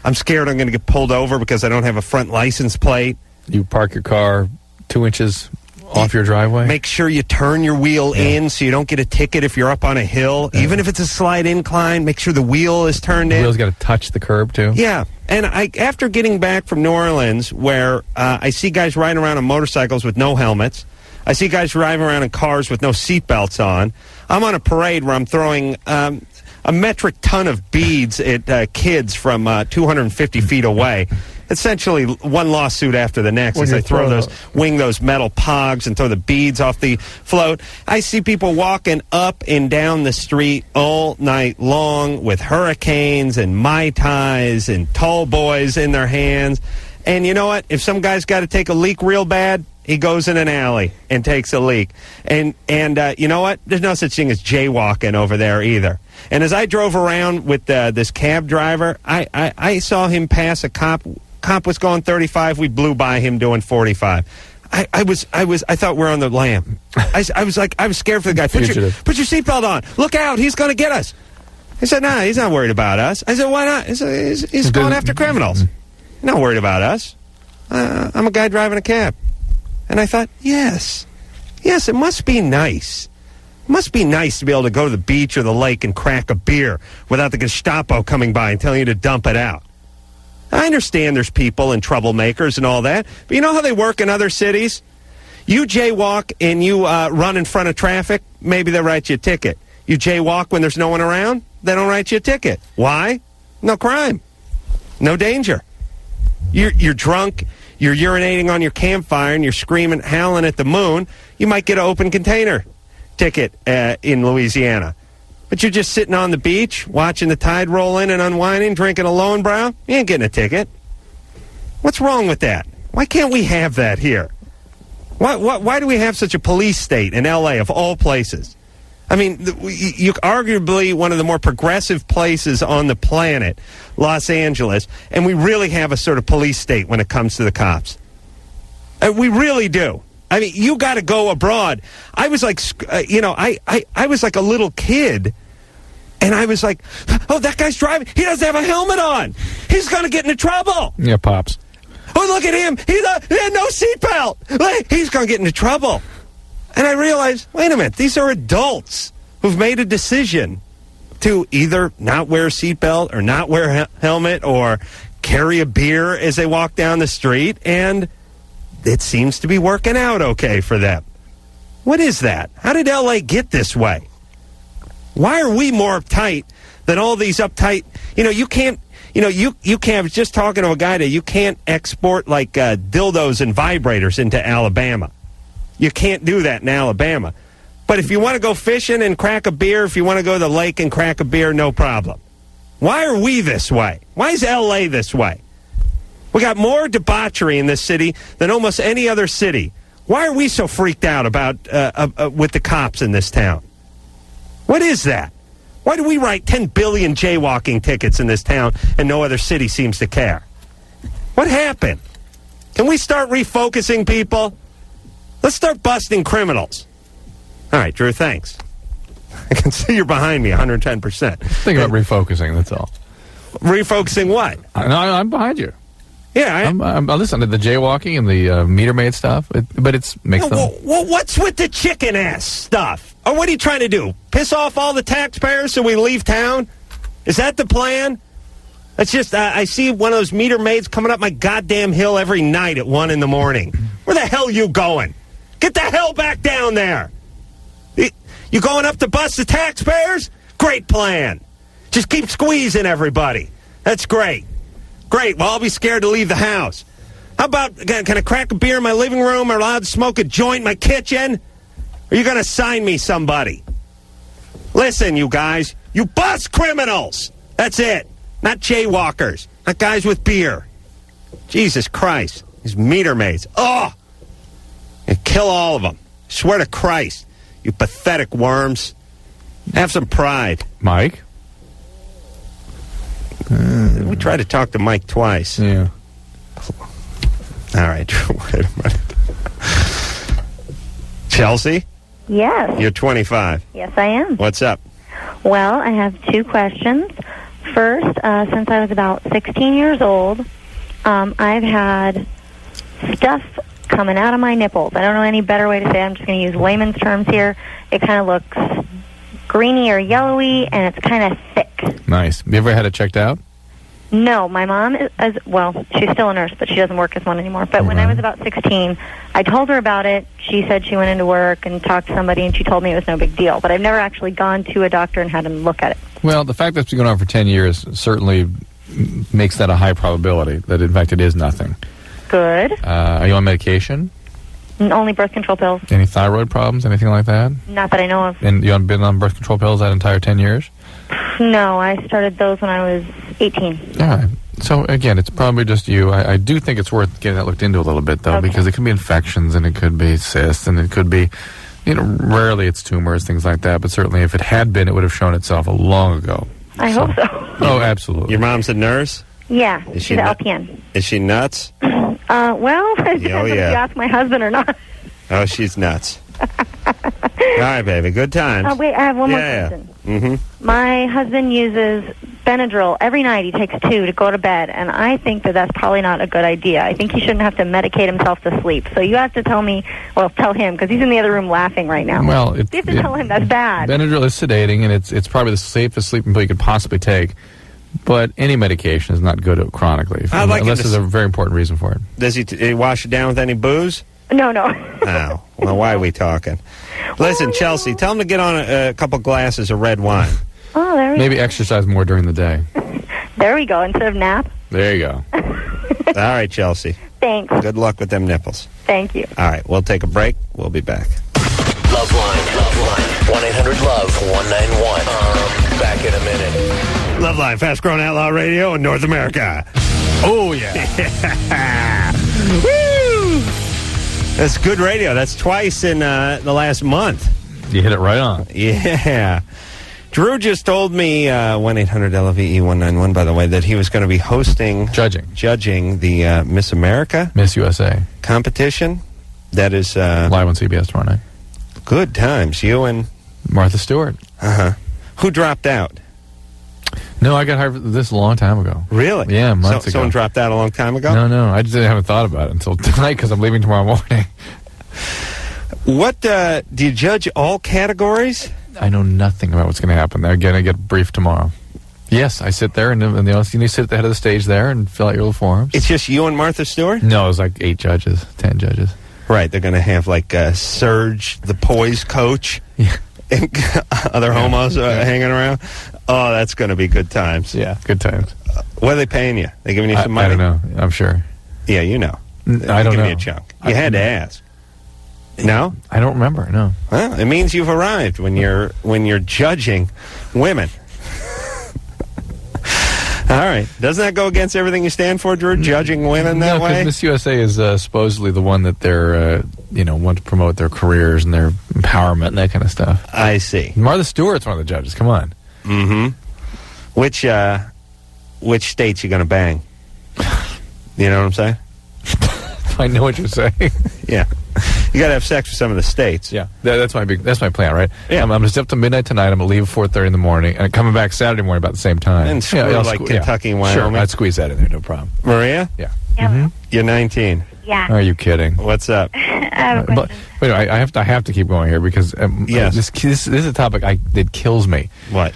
I'm scared I'm going to get pulled over because I don't have a front license plate. You park your car 2 inches off your driveway? Make sure you turn your wheel in so you don't get a ticket if you're up on a hill. Yeah. Even if it's a slight incline, make sure the wheel is turned in. The wheel's got to touch the curb, too? Yeah. And after getting back from New Orleans, where I see guys riding around on motorcycles with no helmets, I see guys driving around in cars with no seatbelts on, I'm on a parade where I'm throwing a metric ton of beads at kids from 250 feet away. Essentially, one lawsuit after the next as I wing those metal pogs and throw the beads off the float. I see people walking up and down the street all night long with hurricanes and Mai Tais and tall boys in their hands. And you know what? If some guy's got to take a leak real bad, he goes in an alley and takes a leak. And you know what? There's no such thing as jaywalking over there either. And as I drove around with this cab driver, I saw him pass a cop cop was going 35, we blew by him doing 45. I thought we were on the lam. I was scared for the guy. Put your seatbelt on. Look out, he's going to get us. He said, nah, he's not worried about us. I said, why not? He said, he's going after criminals. He's not worried about us. I'm a guy driving a cab. And I thought, yes, it must be nice. It must be nice to be able to go to the beach or the lake and crack a beer without the Gestapo coming by and telling you to dump it out. I understand there's people and troublemakers and all that, but you know how they work in other cities? You jaywalk and you run in front of traffic, maybe they'll write you a ticket. You jaywalk when there's no one around, they don't write you a ticket. Why? No crime. No danger. You're drunk, you're urinating on your campfire, and you're screaming, howling at the moon, you might get an open container ticket in Louisiana. But you're just sitting on the beach, watching the tide roll in and unwinding, drinking a Lowenbrow, you ain't getting a ticket. What's wrong with that? Why can't we have that here? Why do we have such a police state in L.A., of all places? I mean, you arguably one of the more progressive places on the planet, Los Angeles, and we really have a sort of police state when it comes to the cops. We really do. I mean, you got to go abroad. I was like, I was like a little kid, and I was like, oh, that guy's driving. He doesn't have a helmet on. He's going to get into trouble. Yeah, Pops. Oh, look at him. He had no seatbelt. He's going to get into trouble. And I realized, wait a minute, these are adults who've made a decision to either not wear a seatbelt or not wear a helmet or carry a beer as they walk down the street, and it seems to be working out okay for them. What is that? How did L.A. get this way? Why are we more uptight than all these uptight? You can't. You can't. I was just talking to a guy that you can't export like dildos and vibrators into Alabama. You can't do that in Alabama. But if you want to go fishing and crack a beer, if you want to go to the lake and crack a beer, no problem. Why are we this way? Why is L.A. this way? We got more debauchery in this city than almost any other city. Why are we so freaked out about with the cops in this town? What is that? Why do we write 10 billion jaywalking tickets in this town and no other city seems to care? What happened? Can we start refocusing people? Let's start busting criminals. All right, Drew, thanks. I can see you're behind me 110%. Think about refocusing, that's all. Refocusing what? I'm behind you. Yeah, I'm listening to the jaywalking and the meter maid stuff, but it's makes them. Well, what's with the chicken ass stuff? Or what are you trying to do? Piss off all the taxpayers so we leave town? Is that the plan? It's just I see one of those meter maids coming up my goddamn hill every night at 1 a.m. Where the hell you going? Get the hell back down there. You going up to bust the taxpayers? Great plan. Just keep squeezing everybody. That's great. Great. Well, I'll be scared to leave the house. How about, can I crack a beer in my living room? Or allowed to smoke a joint in my kitchen? Or are you going to sign me somebody? Listen, you guys. You bust criminals. That's it. Not jaywalkers. Not guys with beer. Jesus Christ. These meter maids. Oh! You kill all of them. Swear to Christ. You pathetic worms. Have some pride. Mike? We tried to talk to Mike twice. Yeah. All right. Wait a minute. Chelsea? Yes. You're 25. Yes, I am. What's up? Well, I have two questions. First, since I was about 16 years old, I've had stuff coming out of my nipples. I don't know any better way to say it. I'm just going to use layman's terms here. It kind of looks greeny or yellowy, and it's kind of thick. Nice. Have you ever had it checked out? No, my mom is well, she's still a nurse, but she doesn't work as one anymore. But when I was about 16, I told her about it. She said she went into work and talked to somebody, and she told me it was no big deal. But I've never actually gone to a doctor and had him look at it. Well, the fact that it's been going on for 10 years certainly makes that a high probability that, in fact, it is nothing. Good. Are you on medication? Only birth control pills. Any thyroid problems, anything like that? Not that I know of. And you haven't been on birth control pills that entire 10 years? No, I started those when I was 18. All right. So, again, it's probably just you. I do think it's worth getting that looked into a little bit, though, because it could be infections, and it could be cysts, and it could be, rarely it's tumors, things like that, but certainly if it had been, it would have shown itself long ago. I hope so. Oh, absolutely. Your mom's a nurse? Yeah, Is she's she an nut- LPN. Is she nuts? Well, it depends if you ask my husband or not. Oh, she's nuts. All right, baby. Good times. Oh, wait, I have one more question. Mm-hmm. My husband uses Benadryl every night. He takes 2 to go to bed, and I think that that's probably not a good idea. I think he shouldn't have to medicate himself to sleep. So you have to tell me, well, tell him, because he's in the other room laughing right now. Well, you have to tell him that's bad. Benadryl is sedating, and it's probably the safest sleeping pill you could possibly take. But any medication is not good chronically, unless there's a very important reason for it. Does he wash it down with any booze? No. Oh, well, why are we talking? Listen, Chelsea, tell him to get on a couple glasses of red wine. Oh, there we Maybe exercise more during the day. There we go, instead of nap. There you go. All right, Chelsea. Thanks. Good luck with them nipples. Thank you. All right, we'll take a break. We'll be back. Loveline. 1-800-LOVE-191. Back in a minute. Loveline, fast-growing outlaw radio in North America. Oh, yeah. Woo! That's good radio. That's twice in the last month. You hit it right on. Yeah. Drew just told me, 1-800-LOVE-191, by the way, that he was going to be hosting... Judging the Miss America... Miss USA. Competition. That is... Live on CBS tomorrow night. Good times. You and... Martha Stewart. Uh-huh. Who dropped out? No, I got hired for this a long time ago. Really? Yeah, months ago. Someone dropped out a long time ago? No. I just haven't thought about it until tonight because I'm leaving tomorrow morning. What, do you judge all categories? I know nothing about what's going to happen. They're going to get briefed tomorrow. Yes, I sit there, and you sit at the head of the stage there and fill out your little forms. It's just you and Martha Stewart? No, it was like 8 judges, 10 judges. Right, they're going to have like Serge, the poise coach, and other homos hanging around. Oh, that's going to be good times. Yeah, good times. What are they paying you? They giving you some money? I don't know. I'm sure. Yeah, you know. I don't Give know. me a chunk. You had to ask. No? I don't remember, no. Well, it means you've arrived when you're judging women. All right. Doesn't that go against everything you stand for, Drew? Judging women that way? No, because Miss USA is supposedly the one that they're, want to promote their careers and their empowerment and that kind of stuff. I see. Martha Stewart's one of the judges. Come on. Mm-hmm. Which states you going to bang? You know what I'm saying? I know what you're saying. Yeah. You got to have sex with some of the states. Yeah. That's my plan, right? Yeah. I'm going to stay up to midnight tonight. I'm going to leave at 4:30 in the morning, and I'm coming back Saturday morning about the same time. And screw like Kentucky and Wyoming. Sure, I'd squeeze that in there, no problem. Maria? Yeah. Yeah. You're 19. Yeah. Are you kidding? What's up? I have a question. Wait, I have to keep going here because Yes. this is a topic that kills me. What?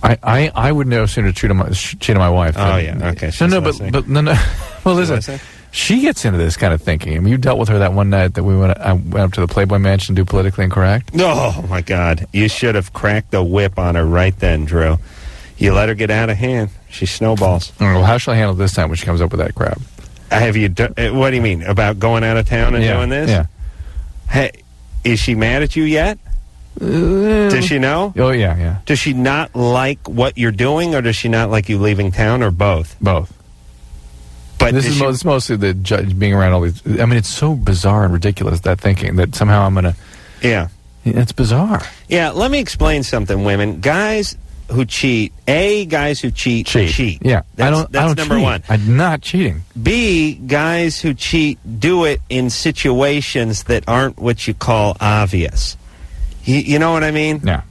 I would no sooner cheat on my wife. Oh, yeah. Okay. But no. Well, listen. She gets into this kind of thinking. I mean, you dealt with her that one night that I went up to the Playboy Mansion to do Politically Incorrect. Oh, my God. You should have cracked the whip on her right then, Drew. You let her get out of hand. She snowballs. Well, how shall I handle it this time when she comes up with that crap? Have you what do you mean? About going out of town and doing this? Yeah. Hey, is she mad at you yet? Does she know? Oh, yeah. Does she not like what you're doing, or does she not like you leaving town, or both? Both. But this is mostly the judge being around all these. I mean, it's so bizarre and ridiculous, that thinking that somehow I'm going to... Yeah. It's bizarre. Yeah, let me explain something, women. Guys who cheat, guys who cheat. Yeah. That's number cheat. one. I'm not cheating. B, guys who cheat do it in situations that aren't what you call obvious. You know what I mean? Yeah.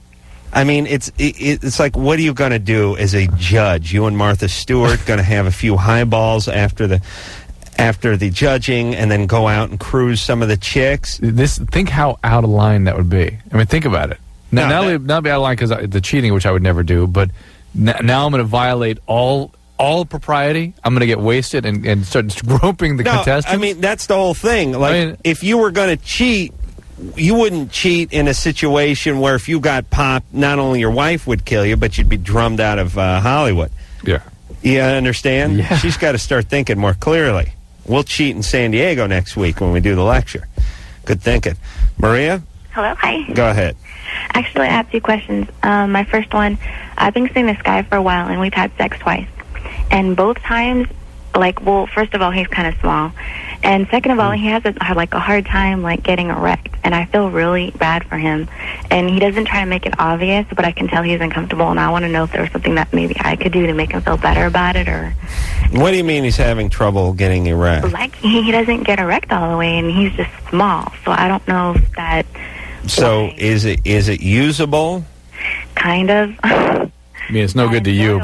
I mean, it's like, what are you going to do as a judge? You and Martha Stewart going to have a few highballs after the judging, and then go out and cruise some of the chicks? Think how out of line that would be. I mean, think about it. Not be out of line because the cheating, which I would never do, but now I'm going to violate all propriety. I'm going to get wasted and start groping the contestants. I mean, that's the whole thing. Like, if you were going to cheat, you wouldn't cheat in a situation where if you got popped, not only your wife would kill you, but you'd be drummed out of Hollywood. Yeah. You understand? Yeah. She's got to start thinking more clearly. We'll cheat in San Diego next week when we do the lecture. Good thinking. Maria? Hello, hi. Go ahead. Actually, I have 2 questions. My first one, I've been seeing this guy for a while, and we've had sex twice. And both times, first of all, he's kind of small. And second of all, he has a hard time, getting erect. and I feel really bad for him. And he doesn't try to make it obvious, but I can tell he's uncomfortable, and I want to know if there was something that maybe I could do to make him feel better about it, or... What do you mean he's having trouble getting erect? Like, he doesn't get erect all the way, and he's just small, so I don't know if that... So is it usable? Kind of. I mean, it's no good to you,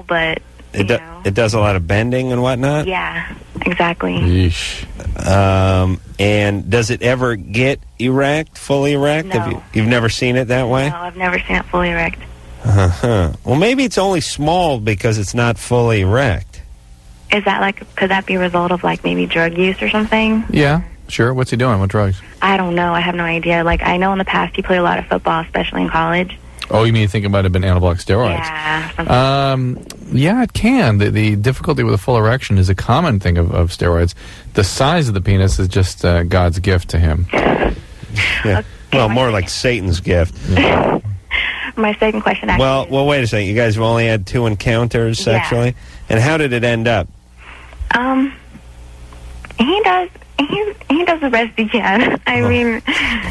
but it does a lot of bending and whatnot? Yeah, exactly. Yeesh. And does it ever get erect, fully erect? No. You've never seen it that way? No, I've never seen it fully erect. Uh-huh. Well, maybe it's only small because it's not fully erect. Is that could that be a result of maybe drug use or something? Yeah, sure. What's he doing? What drugs? I don't know. I have no idea. I know in the past he played a lot of football, especially in college. Oh, you mean you think it might have been anabolic steroids? Yeah. Yeah, it can. The difficulty with a full erection is a common thing of steroids. The size of the penis is just God's gift to him. Yeah. Okay, well, more like Satan's gift. Yeah. My second question actually... Well, wait a second. You guys have only had 2 encounters sexually? Yeah. And how did it end up? He does the best he can. I mean...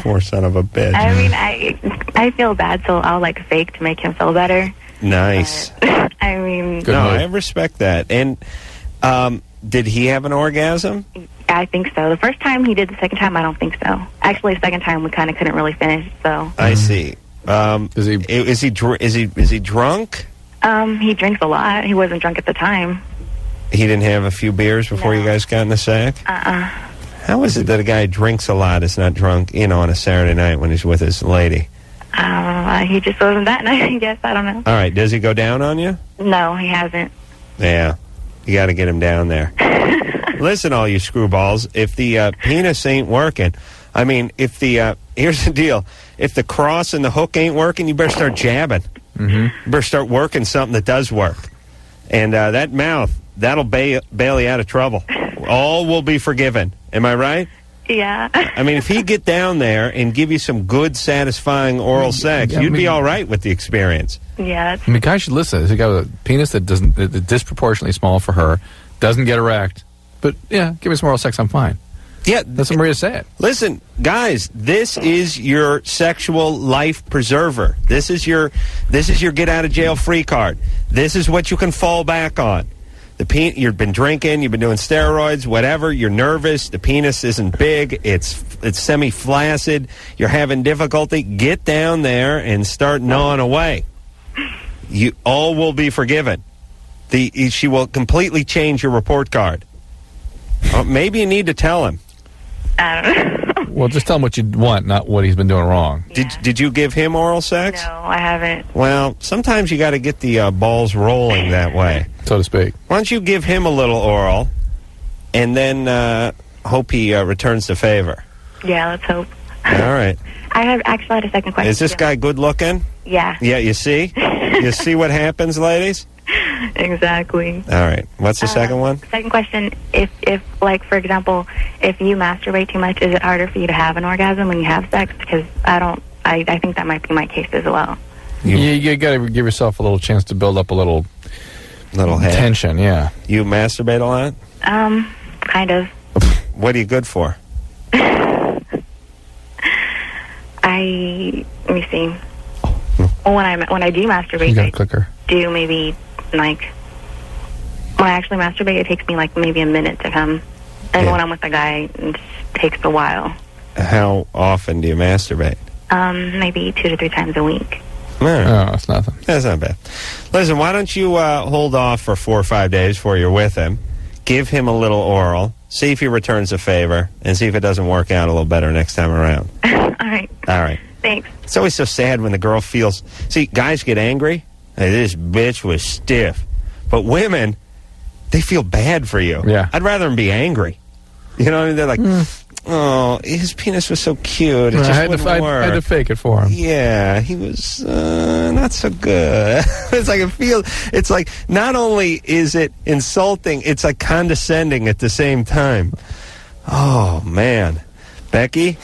Poor son of a bitch. I mean, I feel bad, so I'll fake to make him feel better. Nice. But, I mean... I respect that. And did he have an orgasm? I think so. The first time he did. The second time, I don't think so. Actually, the second time we kind of couldn't really finish. So I see. Is he drunk? He drinks a lot. He wasn't drunk at the time. He didn't have a few beers before you guys got in the sack? How is it that a guy drinks a lot is not drunk, on a Saturday night when he's with his lady? He just wasn't that night, I guess. I don't know. All right. Does he go down on you? No, he hasn't. Yeah. You got to get him down there. Listen, all you screwballs, if the penis ain't working, I mean, if the, here's the deal. If the cross and the hook ain't working, you better start jabbing. Mm-hmm. You better start working something that does work. And that mouth, that'll bail you out of trouble. All will be forgiven. Am I right? Yeah. I mean, if he'd get down there and give you some good, satisfying oral sex, you'd be all right with the experience. Yeah. I mean, guys should listen. There's a guy with a penis that's disproportionately small for her, doesn't get erect, but yeah, give me some oral sex, I'm fine. Yeah, that's what Maria said. Listen, guys, this is your sexual life preserver. This is your get out of jail free card. This is what you can fall back on. You've been drinking, you've been doing steroids, whatever. You're nervous. The penis isn't big. It's semi-flaccid. You're having difficulty. Get down there and start gnawing away. You all will be forgiven. She will completely change your report card. Maybe you need to tell him. I don't know. Well, just tell him what you want, not what he's been doing wrong. Yeah. Did you give him oral sex? No, I haven't. Well, sometimes you got to get the balls rolling that way, so to speak. Why don't you give him a little oral, and then hope he returns the favor? Yeah, let's hope. All right. I have actually had a second question. Is this guy good looking? Yeah. Yeah, you see? You see what happens, ladies? Exactly. All right. What's the second one? Second question, if for example, if you masturbate too much, is it harder for you to have an orgasm when you have sex? Because I think that might be my case as well. You got to give yourself a little chance to build up a little head. Tension, yeah. You masturbate a lot? Kind of. What are you good for? Let me see. Well, when I do masturbate, I do maybe when I actually masturbate, it takes me maybe a minute to come. And when I'm with a guy, it takes a while. How often do you masturbate? Maybe 2 to 3 times a week. All right. Oh, that's nothing. That's not bad. Listen, why don't you hold off for 4 or 5 days before you're with him, give him a little oral, see if he returns a favor, and see if it doesn't work out a little better next time around. All right. All right. Thanks. It's always so sad when the girl feels... See, guys get angry. Hey, this bitch was stiff. But women, they feel bad for you. Yeah. I'd rather them be angry. You know what I mean? They're like, oh, his penis was so cute. It just wouldn't work. I had to fake it for him. Yeah, he was not so good. It's like not only is it insulting, it's like condescending at the same time. Oh, man. Becky?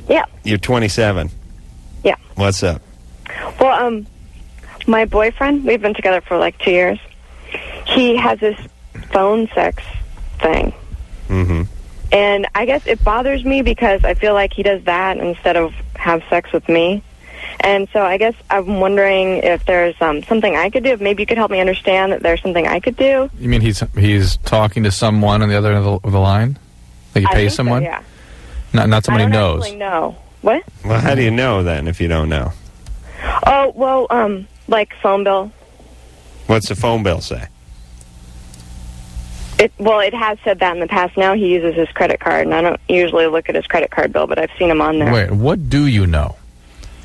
Yeah. You're 27. Yeah. What's up? Well, my boyfriend, we've been together for 2 years. He has this phone sex thing. Mm-hmm. And I guess it bothers me because I feel like he does that instead of have sex with me. And so I guess I'm wondering if there's something I could do. If maybe you could help me understand that there's something I could do. You mean he's talking to someone on the other end of the line? Like he I pays think someone? So, yeah. Not someone he knows. I don't actually know. What? Well, how do you know then if you don't know? Oh, well, like phone bill. What's the phone bill say? It has said that in the past. Now he uses his credit card, and I don't usually look at his credit card bill, but I've seen him on there. Wait, what do you know?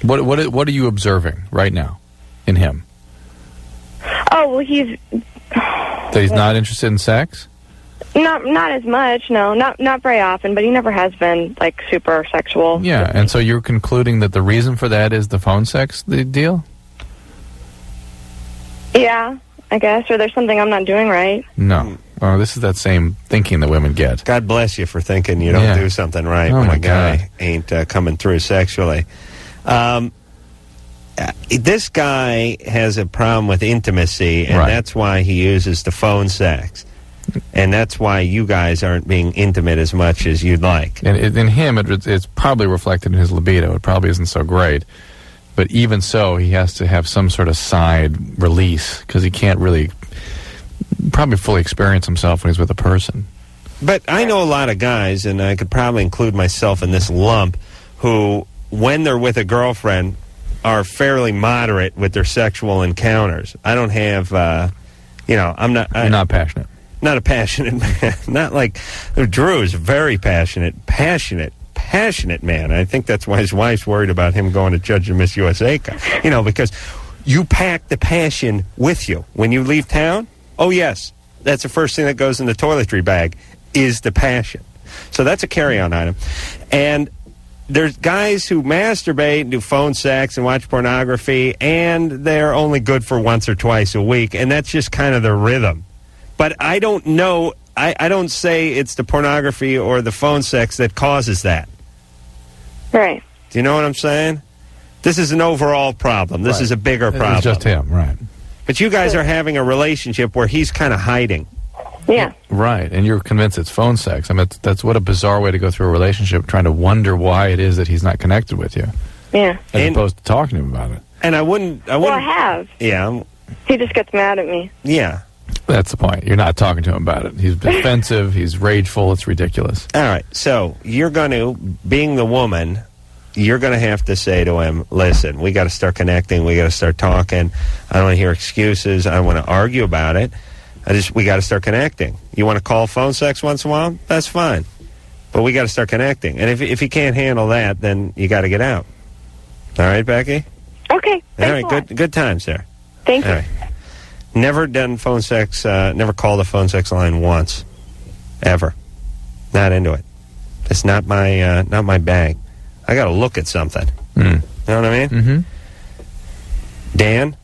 What are you observing right now in him? Oh, well, he's... That he's not interested in sex? Not as much, no. Not very often, but he never has been, like, super sexual. Yeah, and so you're concluding that the reason for that is the phone sex deal? Yeah, I guess, or there's something I'm not doing right. No. Oh, this is that same thinking that women get. God bless you for thinking you don't do something right when a guy ain't coming through sexually. This guy has a problem with intimacy, and that's why he uses the phone sex. And that's why you guys aren't being intimate as much as you'd like. And in him, it's probably reflected in his libido. It probably isn't so great. But even so, he has to have some sort of side release because he can't really probably fully experience himself when he's with a person. But I know a lot of guys, and I could probably include myself in this lump, who, when they're with a girlfriend, are fairly moderate with their sexual encounters. I don't have, I'm not... You're not passionate. Not a passionate man. Not like... Drew is a very passionate man. I think that's why his wife's worried about him going to Judge and Miss USA. Because you pack the passion with you. When you leave town, oh, yes, that's the first thing that goes in the toiletry bag is the passion. So that's a carry-on item. And there's guys who masturbate and do phone sex and watch pornography, and they're only good for once or twice a week, and that's just kind of their rhythm. But I don't know, I don't say it's the pornography or the phone sex that causes that. Right. Do you know what I'm saying? This is an overall problem. This is a bigger problem. It's just him, right. But you guys are having a relationship where he's kind of hiding. Yeah. Right, and you're convinced it's phone sex. I mean, that's what a bizarre way to go through a relationship, trying to wonder why it is that he's not connected with you. Yeah. As opposed to talking to him about it. And I wouldn't... Well, I have. Yeah. He just gets mad at me. Yeah. That's the point. You're not talking to him about it. He's defensive. He's rageful. It's ridiculous. All right. So you're going to, being the woman, you're going to have to say to him, listen, we got to start connecting. We got to start talking. I don't want to hear excuses. I don't want to argue about it. We got to start connecting. You want to call phone sex once in a while? That's fine. But we got to start connecting. And if you can't handle that, then you got to get out. All right, Becky? Okay. All right. Good times there. Thank you. All right. Never done phone sex, never called a phone sex line once. Ever. Not into it. It's not my bag. I got to look at something. You know what I mean? Mm-hmm. Dan?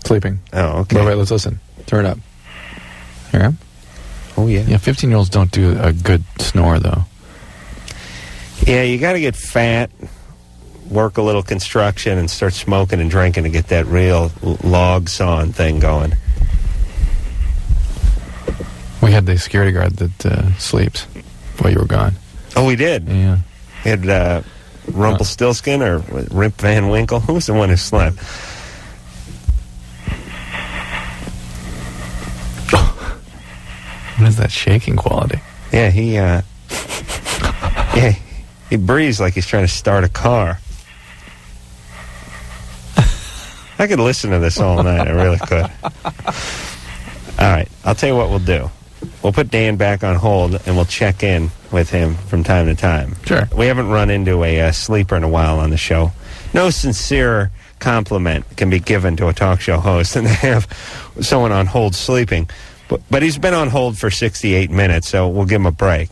Sleeping. Oh, okay. Wait, let's listen. Turn it up. Here. Oh, yeah. Yeah, 15-year-olds don't do a good snore, though. Yeah, you got to get fat, work a little construction, and start smoking and drinking to get that real log sawing thing going. We had the security guard that sleeps while you were gone. Oh, we did? Yeah. We had Rumpelstiltskin or Rip Van Winkle. Who was the one who slept? What is that shaking quality? Yeah, he breathes like he's trying to start a car. I could listen to this all night. I really could. All right. I'll tell you what we'll do. We'll put Dan back on hold, and we'll check in with him from time to time. Sure. We haven't run into a sleeper in a while on the show. No sincere compliment can be given to a talk show host and to have someone on hold sleeping. But he's been on hold for 68 minutes, so we'll give him a break.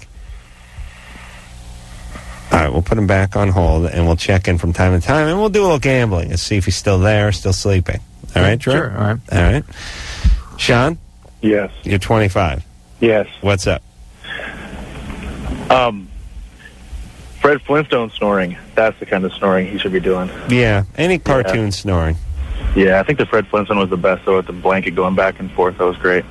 All right, we'll put him back on hold, and we'll check in from time to time, and we'll do a little gambling and see if he's still there, still sleeping. All right, Drew? Sure, all right. All right. Sean? Yes. You're 25. Yes. What's up? Fred Flintstone snoring. That's the kind of snoring he should be doing. Yeah, any cartoon snoring. Yeah, I think the Fred Flintstone was the best, though, with the blanket going back and forth. That was great.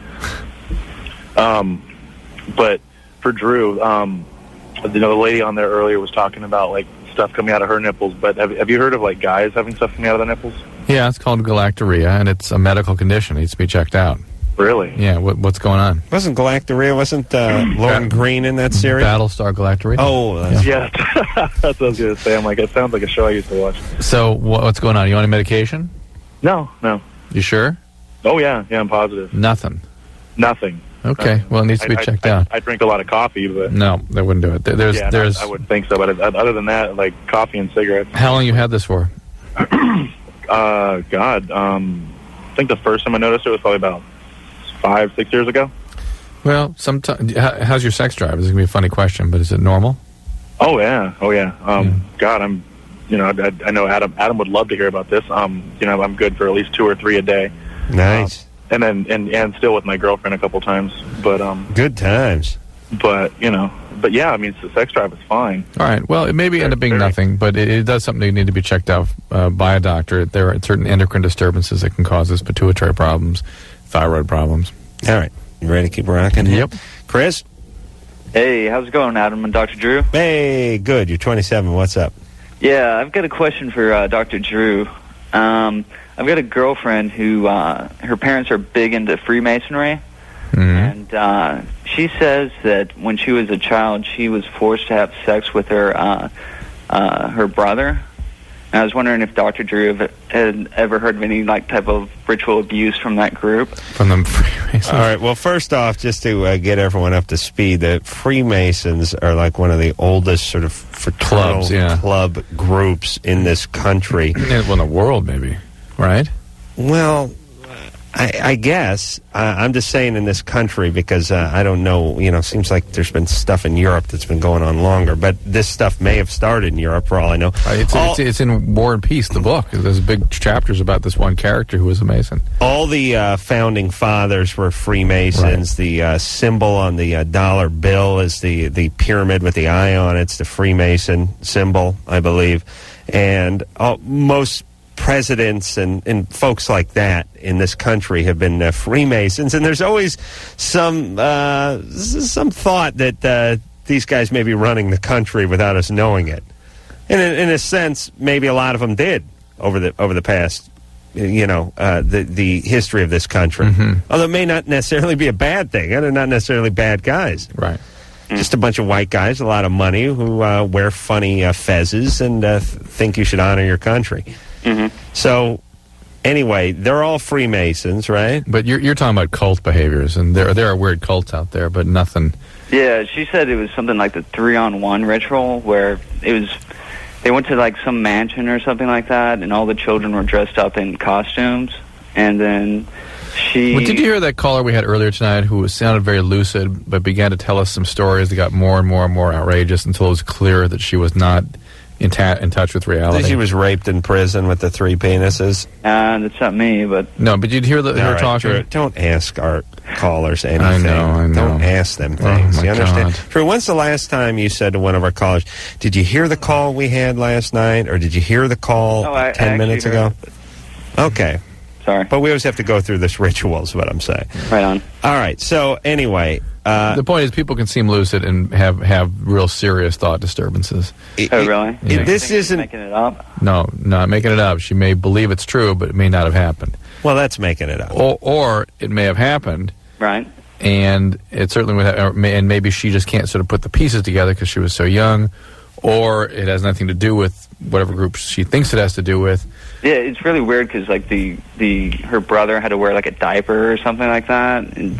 But for Drew, the lady on there earlier was talking about like stuff coming out of her nipples. But have you heard of like guys having stuff coming out of their nipples? Yeah, it's called galactorrhea, and it's a medical condition. It needs to be checked out. Really? Yeah, what's going on? Wasn't Lauren Green in that series? Battlestar Galactorrhea? Oh, yeah. That's what I was going to say. I'm like, it sounds like a show I used to watch. So what's going on? You on any medication? No. You sure? Oh, yeah, I'm positive. Nothing. Okay, well, it needs to be checked out. I drink a lot of coffee, but... No, that wouldn't do it. There's. I wouldn't think so, but other than that, like coffee and cigarettes. How long you had this for? I think the first time I noticed it was probably about 5-6 years ago. Well, sometimes. How's your sex drive? This is gonna be a funny question, but is it normal? Oh yeah. God, I'm. I know Adam would love to hear about this. I'm good for at least 2 or 3 a day. Nice. And then and still with my girlfriend a couple times, but good times. But yeah, I mean, the sex drive is fine. All right. Well, it may end up being nothing, but it does something that need to be checked out by a doctor. There are certain endocrine disturbances that can cause this, pituitary problems, thyroid problems. All right. You ready to keep rocking? Yep. Chris? Hey, how's it going, Adam and Dr. Drew? Hey, good. You're 27. What's up? Yeah, I've got a question for Dr. Drew. I've got a girlfriend who, her parents are big into Freemasonry. And she says that when she was a child, she was forced to have sex with her brother. And I was wondering if Dr. Drew had ever heard of any type of ritual abuse from that group. From the Freemasons. All right. Well, first off, just to get everyone up to speed, the Freemasons are like one of the oldest sort of fraternal club groups in this country. Well, in the world, maybe. Right? Well, I guess. I'm just saying in this country because I don't know, seems like there's been stuff in Europe that's been going on longer, but this stuff may have started in Europe for all I know. It's in War and Peace, the book. There's big chapters about this one character who was a Mason. All the founding fathers were Freemasons. Right. The symbol on the dollar bill is the pyramid with the eye on it. It's the Freemason symbol, I believe. And most presidents and folks like that in this country have been Freemasons, and there's always some thought that these guys may be running the country without us knowing it. And in a sense, maybe a lot of them did over the past, the history of this country. Mm-hmm. Although it may not necessarily be a bad thing, and they're not necessarily bad guys. Right. Just a bunch of white guys, a lot of money, who wear funny fezzes and think you should honor your country. Mm-hmm. So, anyway, they're all Freemasons, right? But you're talking about cult behaviors, and there are weird cults out there, but nothing. Yeah, she said it was something like the 3-on-1 ritual, where they went to some mansion or something like that, and all the children were dressed up in costumes, and then she... Well, did you hear that caller we had earlier tonight who sounded very lucid, but began to tell us some stories that got more and more and more outrageous until it was clear that she was not in touch with reality? She was raped in prison with the 3 penises. That's not me, but... No, but you'd hear her talking? Drew, don't ask our callers anything. I know. Don't ask them things. Oh, you understand? God. Drew, when's the last time you said to one of our callers, did you hear the call we had last night, or did you hear the call 10 minutes ago? Okay. Sorry. But we always have to go through this ritual is what I'm saying. Right on. All right, so anyway... the point is people can seem lucid and have real serious thought disturbances. Oh, really? This isn't... making it up? No, not making it up. She may believe it's true, but it may not have happened. Well, that's making it up. Or it may have happened. Right. And it certainly would have, and maybe she just can't sort of put the pieces together because she was so young, or it has nothing to do with whatever group she thinks it has to do with. Yeah, it's really weird because her brother had to wear a diaper or something like that, and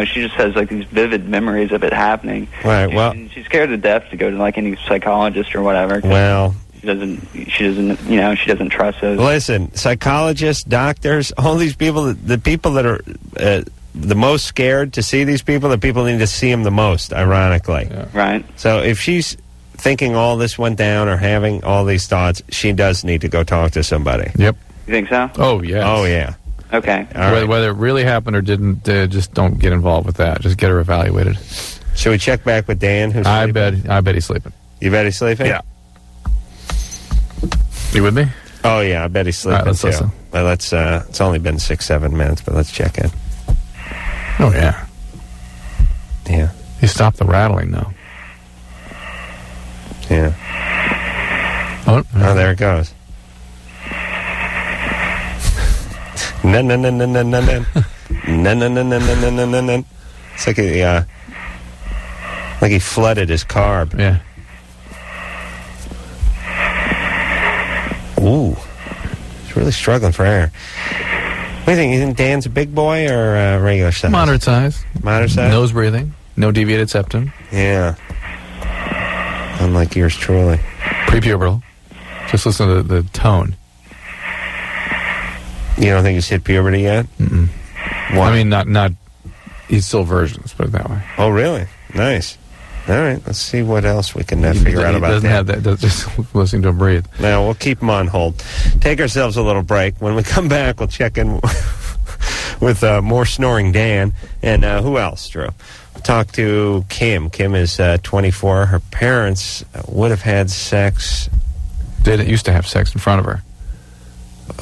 she just has these vivid memories of it happening. Right. Well, and she's scared to death to go to any psychologist or whatever. Well, she doesn't trust those. Listen, psychologists, doctors, all these people, the people that are the most scared to see these people, the people need to see them the most. Ironically, right. So if she's thinking all this went down or having all these thoughts, she does need to go talk to somebody. Yep. You think so? Oh, yes. Oh, yeah. Okay. Whether it really happened or didn't, just don't get involved with that. Just get her evaluated. Should we check back with Dan? Who's I bet he's sleeping. You bet he's sleeping? Yeah. You with me? Oh, yeah, I bet he's sleeping, all right, let's too. Listen. Well, it's only been 6-7 minutes, but let's check in. Oh, yeah. Yeah. You stop the rattling, though. Yeah. Oh, there it goes. No. No. It's like like he flooded his carb. Yeah. Ooh. He's really struggling for air. What do you think? You think Dan's a big boy or regular size? Moderate size. Moderate size? Nose breathing. No deviated septum. Yeah. Unlike yours truly. Prepubertal. Just listen to the tone. You don't think he's hit puberty yet? Mm-mm. Why? I mean, not. He's still virgins, put it that way. Oh, really? Nice. All right, let's see what else we can figure out about that. He doesn't have that. Just listening to him breathe. Now, we'll keep him on hold. Take ourselves a little break. When we come back, we'll check in with more snoring Dan. And who else, Drew? We'll talk to Kim. Kim is 24. Her parents would have had sex. They used to have sex in front of her.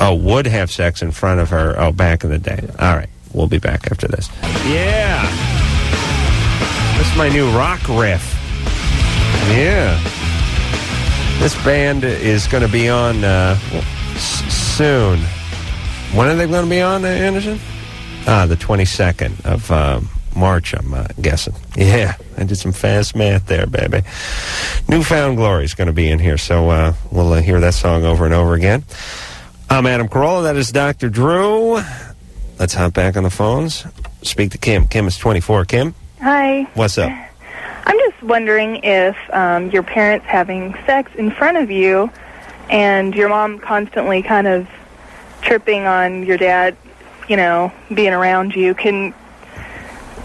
Oh, would have sex in front of her. Oh, back in the day. Yeah. All right. We'll be back after this. Yeah. This is my new rock riff. Yeah. This band is going to be on soon. When are they going to be on, Anderson? The 22nd of March, I'm guessing. Yeah, I did some fast math there, baby. Newfound Glory is going to be in here, so we'll hear that song over and over again. I'm Adam Carolla. That is Dr. Drew. Let's hop back on the phones. Speak to Kim. Kim is 24. Kim? Hi. What's up? I'm just wondering if your parents having sex in front of you and your mom constantly kind of tripping on your dad, you know, being around you can,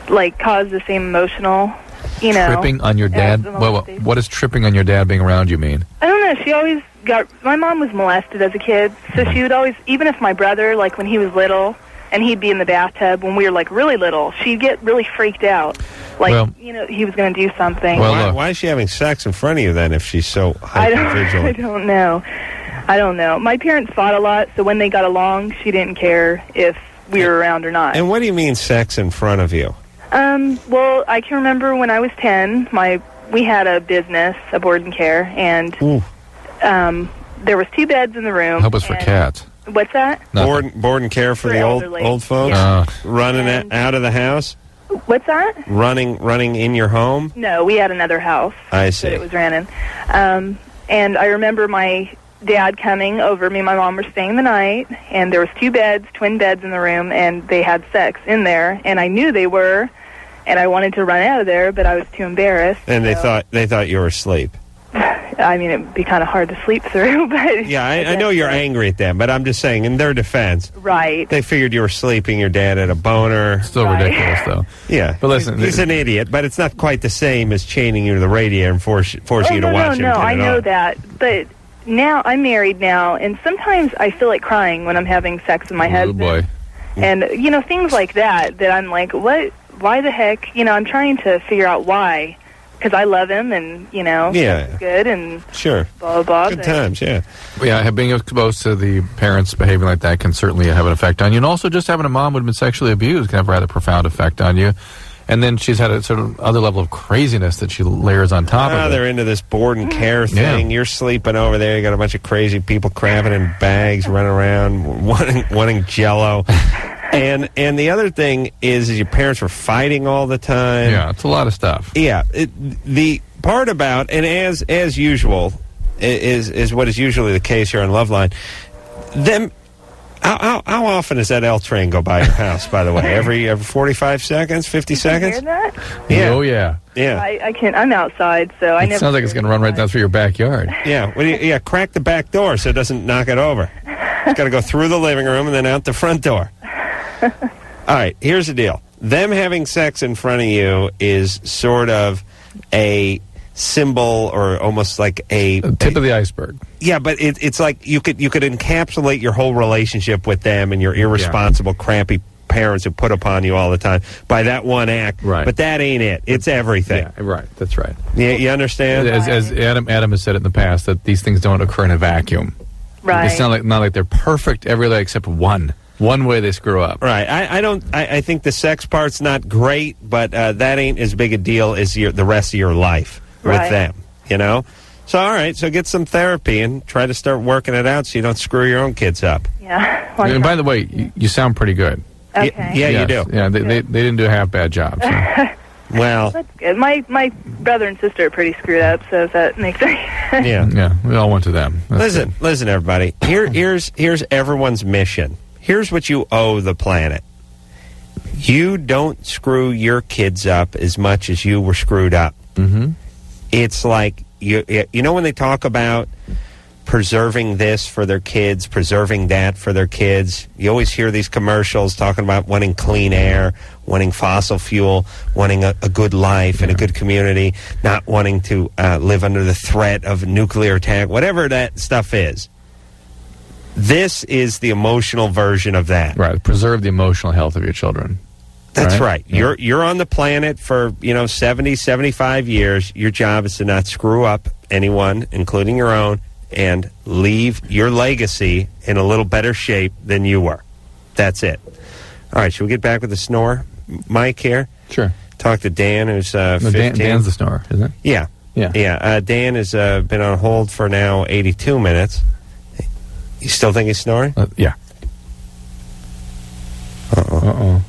like, cause the same emotional, you know. Tripping on your dad? What does tripping on your dad being around you mean? I don't know. She always my mom was molested as a kid, so she would always, even if my brother, like, when he was little, and he'd be in the bathtub when we were, like, really little, she'd get really freaked out. Like, you know, he was going to do something. Well, why is she having sex in front of you, then, if she's so hyper-vigilant? I don't know. My parents fought a lot, so when they got along, she didn't care if we were around or not. And what do you mean sex in front of you? Well, I can remember when I was 10, we had a business, a board and care, and there was 2 beds in the room. I hope it's for cats. What's that? Board and care for the old folks? Yeah. Running out of the house? What's that? Running in your home? No, we had another house. I see. That it was ran in. And I remember my dad coming over. Me and my mom were staying the night, and there was 2 beds, twin beds in the room, and they had sex in there, and I knew they were, and I wanted to run out of there, but I was too embarrassed. And they thought you were asleep. I mean, it'd be kind of hard to sleep through, but... Yeah, I know you're angry at them, but I'm just saying, in their defense... Right. They figured you were sleeping, your dad had a boner. Still ridiculous, though. Yeah. But listen... He's an idiot, but it's not quite the same as chaining you to the radiator and forcing you to watch him. No, I know that, but now, I'm married now, and sometimes I feel like crying when I'm having sex with my husband. Oh, boy. And, you know, things like that I'm like, what? Why the heck? You know, I'm trying to figure out why. Because I love him, and, you know, it's good, and sure, blah, blah, blah. Good times, yeah. Yeah, being exposed to the parents behaving like that can certainly have an effect on you. And also just having a mom who had been sexually abused can have a rather profound effect on you. And then she's had a sort of other level of craziness that she layers on top of it. They're into this board and care thing. You're sleeping over there. You got a bunch of crazy people cramming in bags, running around, wanting Jell-O. And the other thing is your parents were fighting all the time. Yeah, it's a lot of stuff. Yeah, the part about, and as usual, is what is usually the case here on Loveline. Them, how often does that L train go by your house? By the way, every 45 seconds, 50 seconds. Hear that? Yeah. Oh yeah. Yeah. I can't. I'm outside, so I never. It sounds like it's going to run right down through your backyard. Yeah. Well, crack the back door so it doesn't knock it over. It's got to go through the living room and then out the front door. All right, here's the deal. Them having sex in front of you is sort of a symbol, or almost like a tip of the iceberg. Yeah, but it's like you could encapsulate your whole relationship with them and your irresponsible, crappy parents who put upon you all the time by that one act. Right. But that ain't it. It's everything. Yeah, right. That's right. Yeah, you understand? As Adam has said it in the past, that these things don't occur in a vacuum. Right. It's not like they're perfect every day except one. one way they screw up. Right. I think the sex part's not great, but that ain't as big a deal as the rest of your life with them, you know? So, all right, so get some therapy and try to start working it out so you don't screw your own kids up. Yeah. And by the way, you sound pretty good. Okay. Yeah, you do. Yeah, they didn't do a half-bad job. So. Well, that's good. My brother and sister are pretty screwed up, so if that makes sense. Yeah, we all went to them. Listen, everybody. Here's everyone's mission. Here's what you owe the planet. You don't screw your kids up as much as you were screwed up. Mm-hmm. It's like you know when they talk about preserving this for their kids, preserving that for their kids. You always hear these commercials talking about wanting clean air, wanting fossil fuel, wanting a good life and a good community, not wanting to live under the threat of nuclear attack, whatever that stuff is. This is the emotional version of that. Right, preserve the emotional health of your children. That's right. Yeah. You're on the planet for, 70, 75 years. Your job is to not screw up anyone, including your own, and leave your legacy in a little better shape than you were. That's it. All right, should we get back with the snore? Mike here? Sure. Talk to Dan, who's 15. Dan's the snorer, isn't it? Yeah. Yeah. Dan has been on hold for now 82 minutes. You still think he's snoring? Yeah. Uh-oh.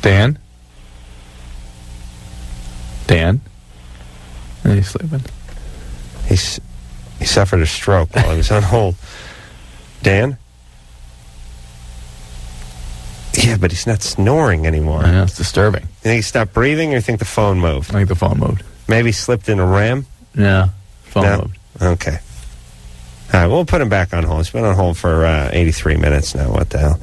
Dan? Dan? He's sleeping. He suffered a stroke while he was on hold. Dan? Yeah, but he's not snoring anymore. I know, it's disturbing. You think he stopped breathing, or you think the phone moved? I think the phone moved. Maybe slipped in a REM? No, phone moved. Okay. All right, we'll put him back on hold. He's been on hold for 83 minutes now. What the hell?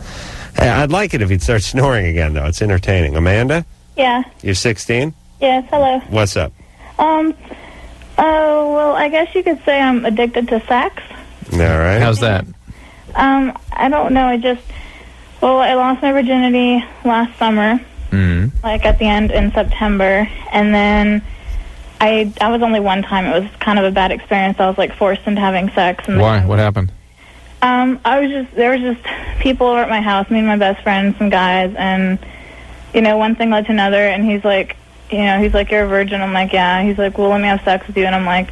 Hey, I'd like it if he'd start snoring again, though. It's entertaining. Amanda? Yeah. You're 16? Yes, hello. What's up? Well, I guess you could say I'm addicted to sex. All right. How's that? I don't know. I lost my virginity last summer, like at the end in September, and then I was only one time. It was kind of a bad experience. I was like forced into having sex. And Why? What happened? There was just people over at my house, me and my best friend, some guys, and one thing led to another, and he's like, you're a virgin. I'm like, yeah. He's like, well, let me have sex with you, and I'm like,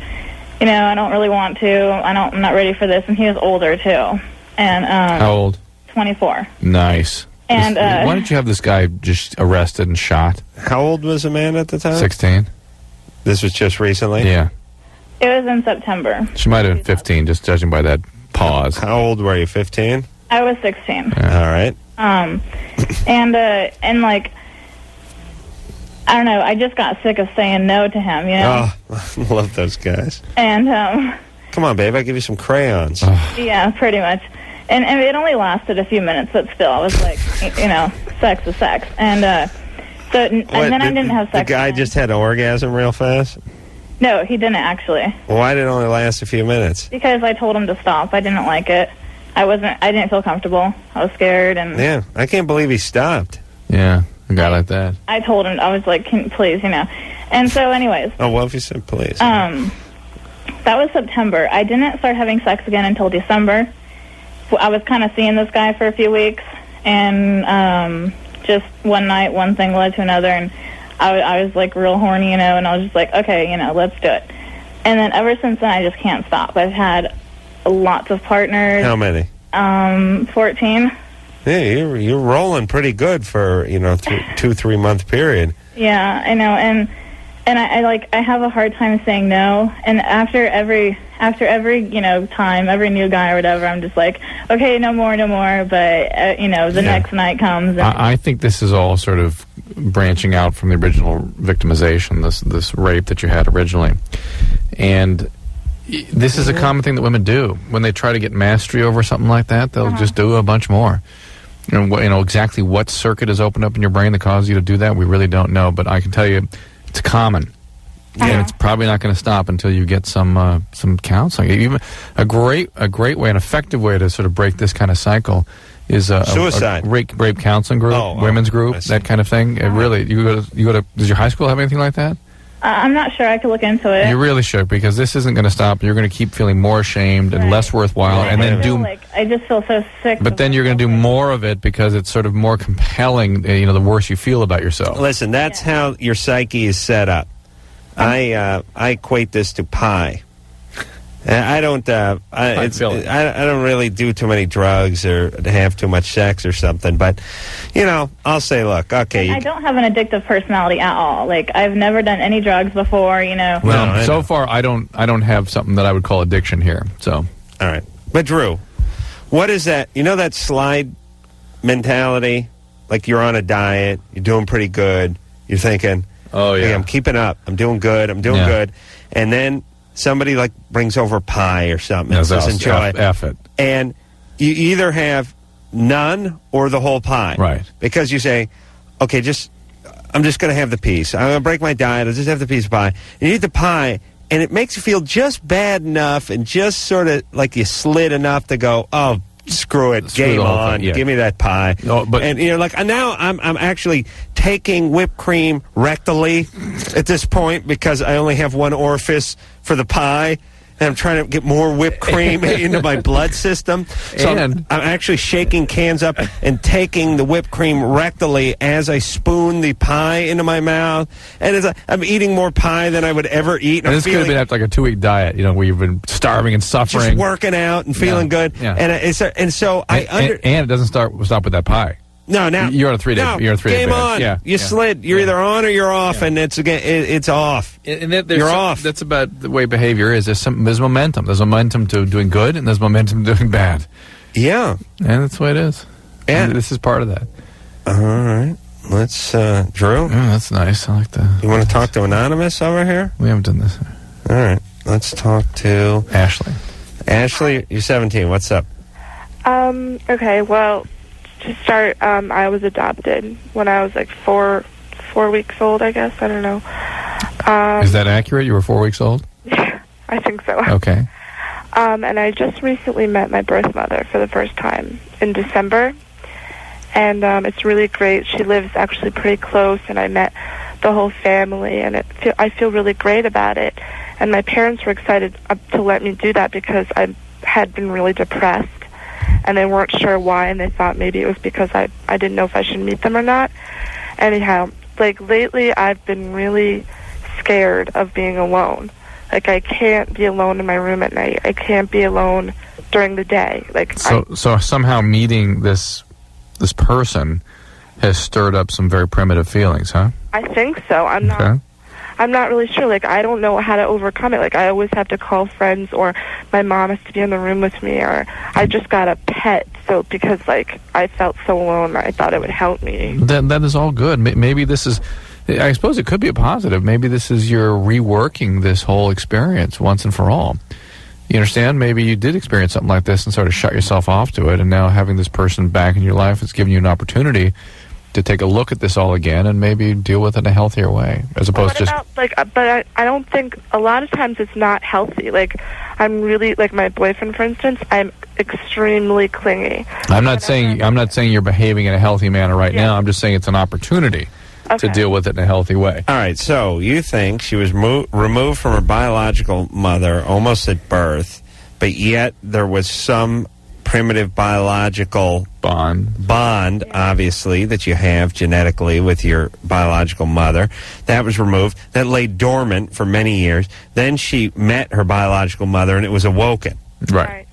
I don't really want to. I'm not ready for this. And he was older too. And how old? 24. Nice. And why did you have this guy just arrested and shot? How old was Amanda at the time? 16. This was just recently? Yeah. It was in September. She might have been 15, just judging by that pause. How old were you, 15? I was 16. Yeah. All right. And like, I don't know, I just got sick of saying no to him, Oh, I love those guys. And, come on, babe, I'll give you some crayons. yeah, pretty much. And it only lasted a few minutes, but still, I was like, sex is sex. And, and then I didn't have sex. The guy just had an orgasm real fast? No, he didn't actually. Why did it only last a few minutes? Because I told him to stop. I didn't like it. I didn't feel comfortable. I was scared. And yeah, I can't believe he stopped. Yeah, a guy like that. I told him, I was like, please, And so anyways. Oh, well, if you said please. That was September. I didn't start having sex again until December. I was kind of seeing this guy for a few weeks, and just one night, one thing led to another, and I was like real horny, and I was just like, okay, let's do it. And then ever since then, I just can't stop. I've had lots of partners. How many? 14. Yeah, you're rolling pretty good for 2-3 month period. Yeah, I know, and I have a hard time saying no. And after every time, every new guy or whatever, I'm just like, okay, no more. But the next night comes. And I think this is all sort of branching out from the original victimization, this rape that you had originally, and this is a common thing that women do when they try to get mastery over something like that. They'll just do a bunch more. Exactly what circuit is opened up in your brain that causes you to do that, we really don't know. But I can tell you, it's common. And it's probably not going to stop until you get some counseling. Even a great way, an effective way to sort of break this kind of cycle is suicide, a rape counseling group, women's group, that kind of thing. It really, you go to. Does your high school have anything like that? I'm not sure. I could look into it. You really should, because this isn't going to stop. You're going to keep feeling more ashamed and less worthwhile, and then I just feel so sick. But then you're going to do more of it because it's sort of more compelling. The worse you feel about yourself. Listen, that's how your psyche is set up. I equate this to pie. I don't. I don't really do too many drugs or have too much sex or something. But I'll say, look, okay. I don't have an addictive personality at all. Like, I've never done any drugs before. Well, so far I don't have something that I would call addiction here. So, all right. But Drew, what is that? That slide mentality. Like, you're on a diet, you're doing pretty good, you're thinking, oh yeah, hey, I'm keeping up, I'm doing good, good, and then somebody brings over pie or something and says enjoy it. And you either have none or the whole pie. Right. Because you say, okay, I'm just going to have the piece. I'm going to break my diet, I'll just have the piece of pie. And you eat the pie, and it makes you feel just bad enough and just sort of like you slid enough to go, oh, screw it, game on, give me that pie. And now I'm actually taking whipped cream rectally at this point because I only have one orifice for the pie, and I'm trying to get more whipped cream into my blood system. So I'm actually shaking cans up and taking the whipped cream rectally as I spoon the pie into my mouth. And I'm eating more pie than I would ever eat. And this could have been after like a 2-week diet, where you've been starving and suffering. Just working out and feeling good. Yeah. And it doesn't stop with that pie. No, now you're on a 3-day. No, you're on a 3-day. Game on. Yeah, you slid. You're either on or you're off, and it's off. You're off. That's about the way behavior is. There's momentum. There's momentum to doing good, and there's momentum to doing bad. Yeah, and that's the way it is. Yeah, and this is part of that. All right, let's Drew. Oh, that's nice. I like that. You want to talk to Anonymous over here? We haven't done this. All right, let's talk to Ashley. Ashley, you're 17. What's up? Okay. Well, to start, I was adopted when I was like four weeks old, I guess. I don't know. Is that accurate? You were 4 weeks old? I think so. Okay. And I just recently met my birth mother for the first time in December. And it's really great. She lives actually pretty close, and I met the whole family, and I feel really great about it. And my parents were excited to let me do that because I had been really depressed. And they weren't sure why, and they thought maybe it was because I didn't know if I should meet them or not. Anyhow, lately I've been really scared of being alone. I can't be alone in my room at night. I can't be alone during the day. So somehow meeting this person has stirred up some very primitive feelings, huh? I think so. I'm not really sure. I don't know how to overcome it. I always have to call friends, or my mom has to be in the room with me, or I just got a pet. So because I felt so alone, I thought it would help me. That is all good. Maybe this is, I suppose it could be a positive. Maybe this is your reworking this whole experience once and for all. You understand? Maybe you did experience something like this and sort of shut yourself off to it, and now having this person back in your life has given you an opportunity to take a look at this all again and maybe deal with it in a healthier way, as opposed to just... But I don't think, a lot of times it's not healthy. I'm really, my boyfriend, for instance, I'm extremely clingy. I'm not saying you're behaving in a healthy manner right now. I'm just saying it's an opportunity to deal with it in a healthy way. All right, so you think she was removed from her biological mother almost at birth, but yet there was some primitive biological bond, obviously, that you have genetically with your biological mother. That was removed. That lay dormant for many years. Then she met her biological mother, and it was awoken. Right.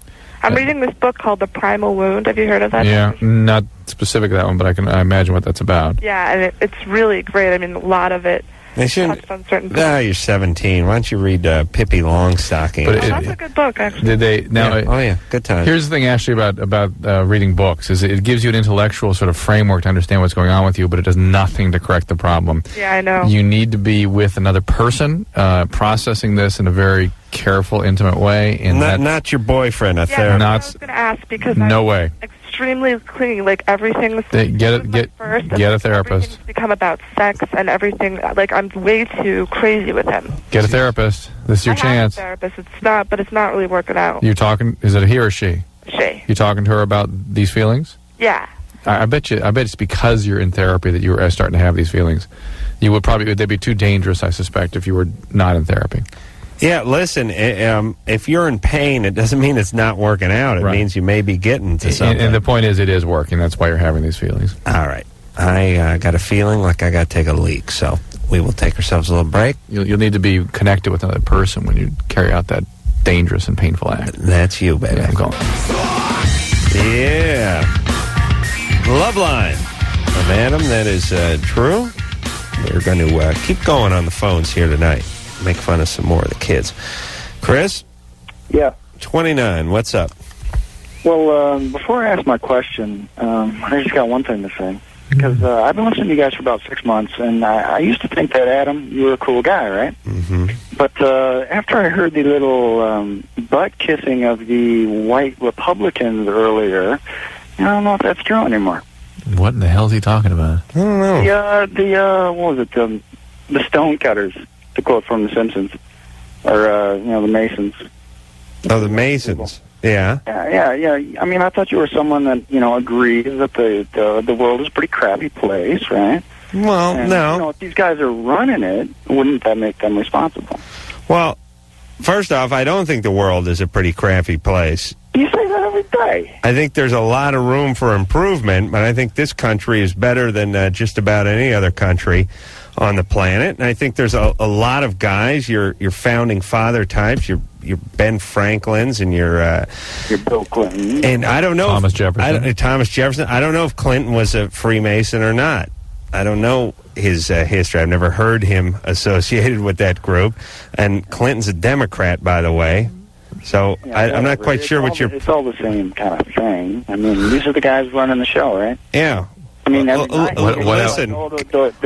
I'm reading this book called The Primal Wound. Have you heard of that? Yeah, not specific to that one, but I imagine what that's about. Yeah, and it's really great. I mean, a lot of it touched on certain things. You're 17. Why don't you read Pippi Longstocking? That's a good book, actually. Did they now? Good time. Here's the thing, Ashley, about reading books is it gives you an intellectual sort of framework to understand what's going on with you, but it does nothing to correct the problem. Yeah, I know. You need to be with another person, processing this in a very careful, intimate way. Not your boyfriend, a therapist. I was going to ask because no way. Extremely clingy. Everything's get a therapist. Everything's become about sex and everything. I'm way too crazy with him. Get a therapist. This is your chance. I have a therapist. It's not really working out. You're talking. Is it a he or she? She. You talking to her about these feelings? Yeah. I bet it's because you're in therapy that you are starting to have these feelings. You would probably, they'd be too dangerous, I suspect, if you were not in therapy. Yeah, listen, if you're in pain, it doesn't mean it's not working out. It means you may be getting to something. And the point is, it is working. That's why you're having these feelings. All right. I got a feeling like I got to take a leak, so we will take ourselves a little break. You'll need to be connected with another person when you carry out that dangerous and painful act. That's you, baby. Yeah, I'm going. Yeah. Loveline. Madam, that is true. We're going to keep going on the phones here tonight. Make fun of some more of the kids. Chris? Yeah. 29, what's up? Well, before I ask my question, I just got one thing to say. Because I've been listening to you guys for about 6 months, and I used to think that, Adam, you were a cool guy, right? Mm-hmm. But after I heard the little butt-kissing of the white Republicans earlier, I don't know if that's true anymore. What in the hell is he talking about? I don't know. What was it, the Stonecutters, to quote from The Simpsons, or, the Masons. Oh, the Masons. Yeah. Yeah. I mean, I thought you were someone that, agreed that the world is a pretty crappy place, right? Well, and, no. If these guys are running it, wouldn't that make them responsible? Well, first off, I don't think the world is a pretty crappy place. You say that every day. I think there's a lot of room for improvement, but I think this country is better than just about any other country on the planet. And I think there's a lot of guys, your founding father types, your Ben Franklins and your Bill Clinton. And I don't know Thomas Jefferson. Thomas Jefferson. I don't know if Clinton was a Freemason or not. I don't know his history. I've never heard him associated with that group. And Clinton's a Democrat, by the way. So I'm not quite sure what you're... It's all the same kind of thing. I mean, these are the guys running the show, right? Yeah. I mean, every night, listen. What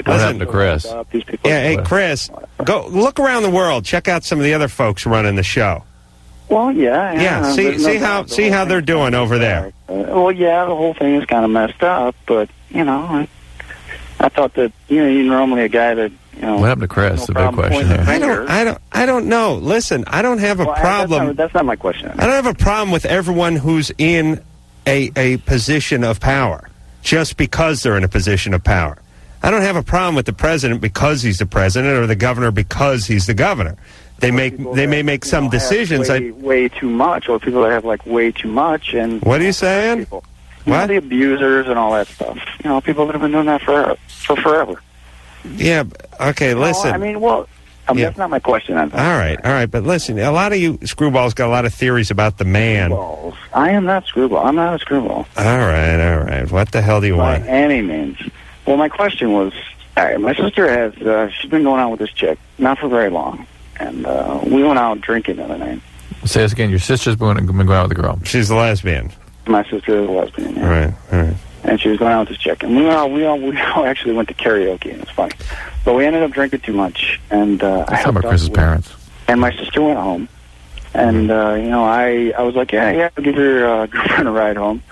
happened to Chris? Yeah, hey, Chris, go look around the world. Check out some of the other folks running the show. Well, yeah. See how they're doing over there. Well, yeah, the whole thing is kind of messed up, but I thought that you're normally a guy that What happened to Chris? The big question here. I don't know. Listen, I don't have a problem. That's not my question. I don't have a problem with everyone who's in a position of power just because they're in a position of power. I don't have a problem with the president because he's the president or the governor because he's the governor. They may make some decisions. Way too much, or people that have way too much. And what are you saying? What? The abusers and all that stuff. People that have been doing that for forever. Yeah. Okay. Listen. That's not my question. All right. But listen, a lot of you screwballs got a lot of theories about the man. Screwballs. I am not screwball. I'm not a screwball. All right. What the hell do you want? By any means. Well, my question was, all right, my sister has, she's been going out with this chick, not for very long. And we went out drinking the other night. Say this again. Your sister's been going out with a girl. She's a lesbian. My sister is a lesbian, yeah. All right. And she was going out with this chick. And we all actually went to karaoke, and it's funny. But we ended up drinking too much. And I helped about Chris's parents. And my sister went home. And, I was like, yeah, I'll give your girlfriend a ride home,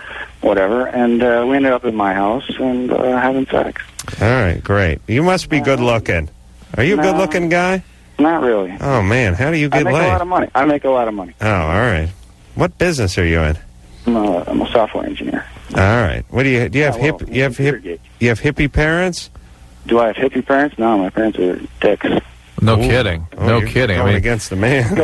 whatever. And we ended up at my house and having sex. All right, great. You must be good-looking. Are you a good-looking guy? Not really. Oh, man, how do you get laid? I make a lot of money. Oh, all right. What business are you in? I'm a software engineer. All right. What do you have hippie parents? Do I have hippie parents? No, my parents are dicks. No kidding. No kidding. Going against the man.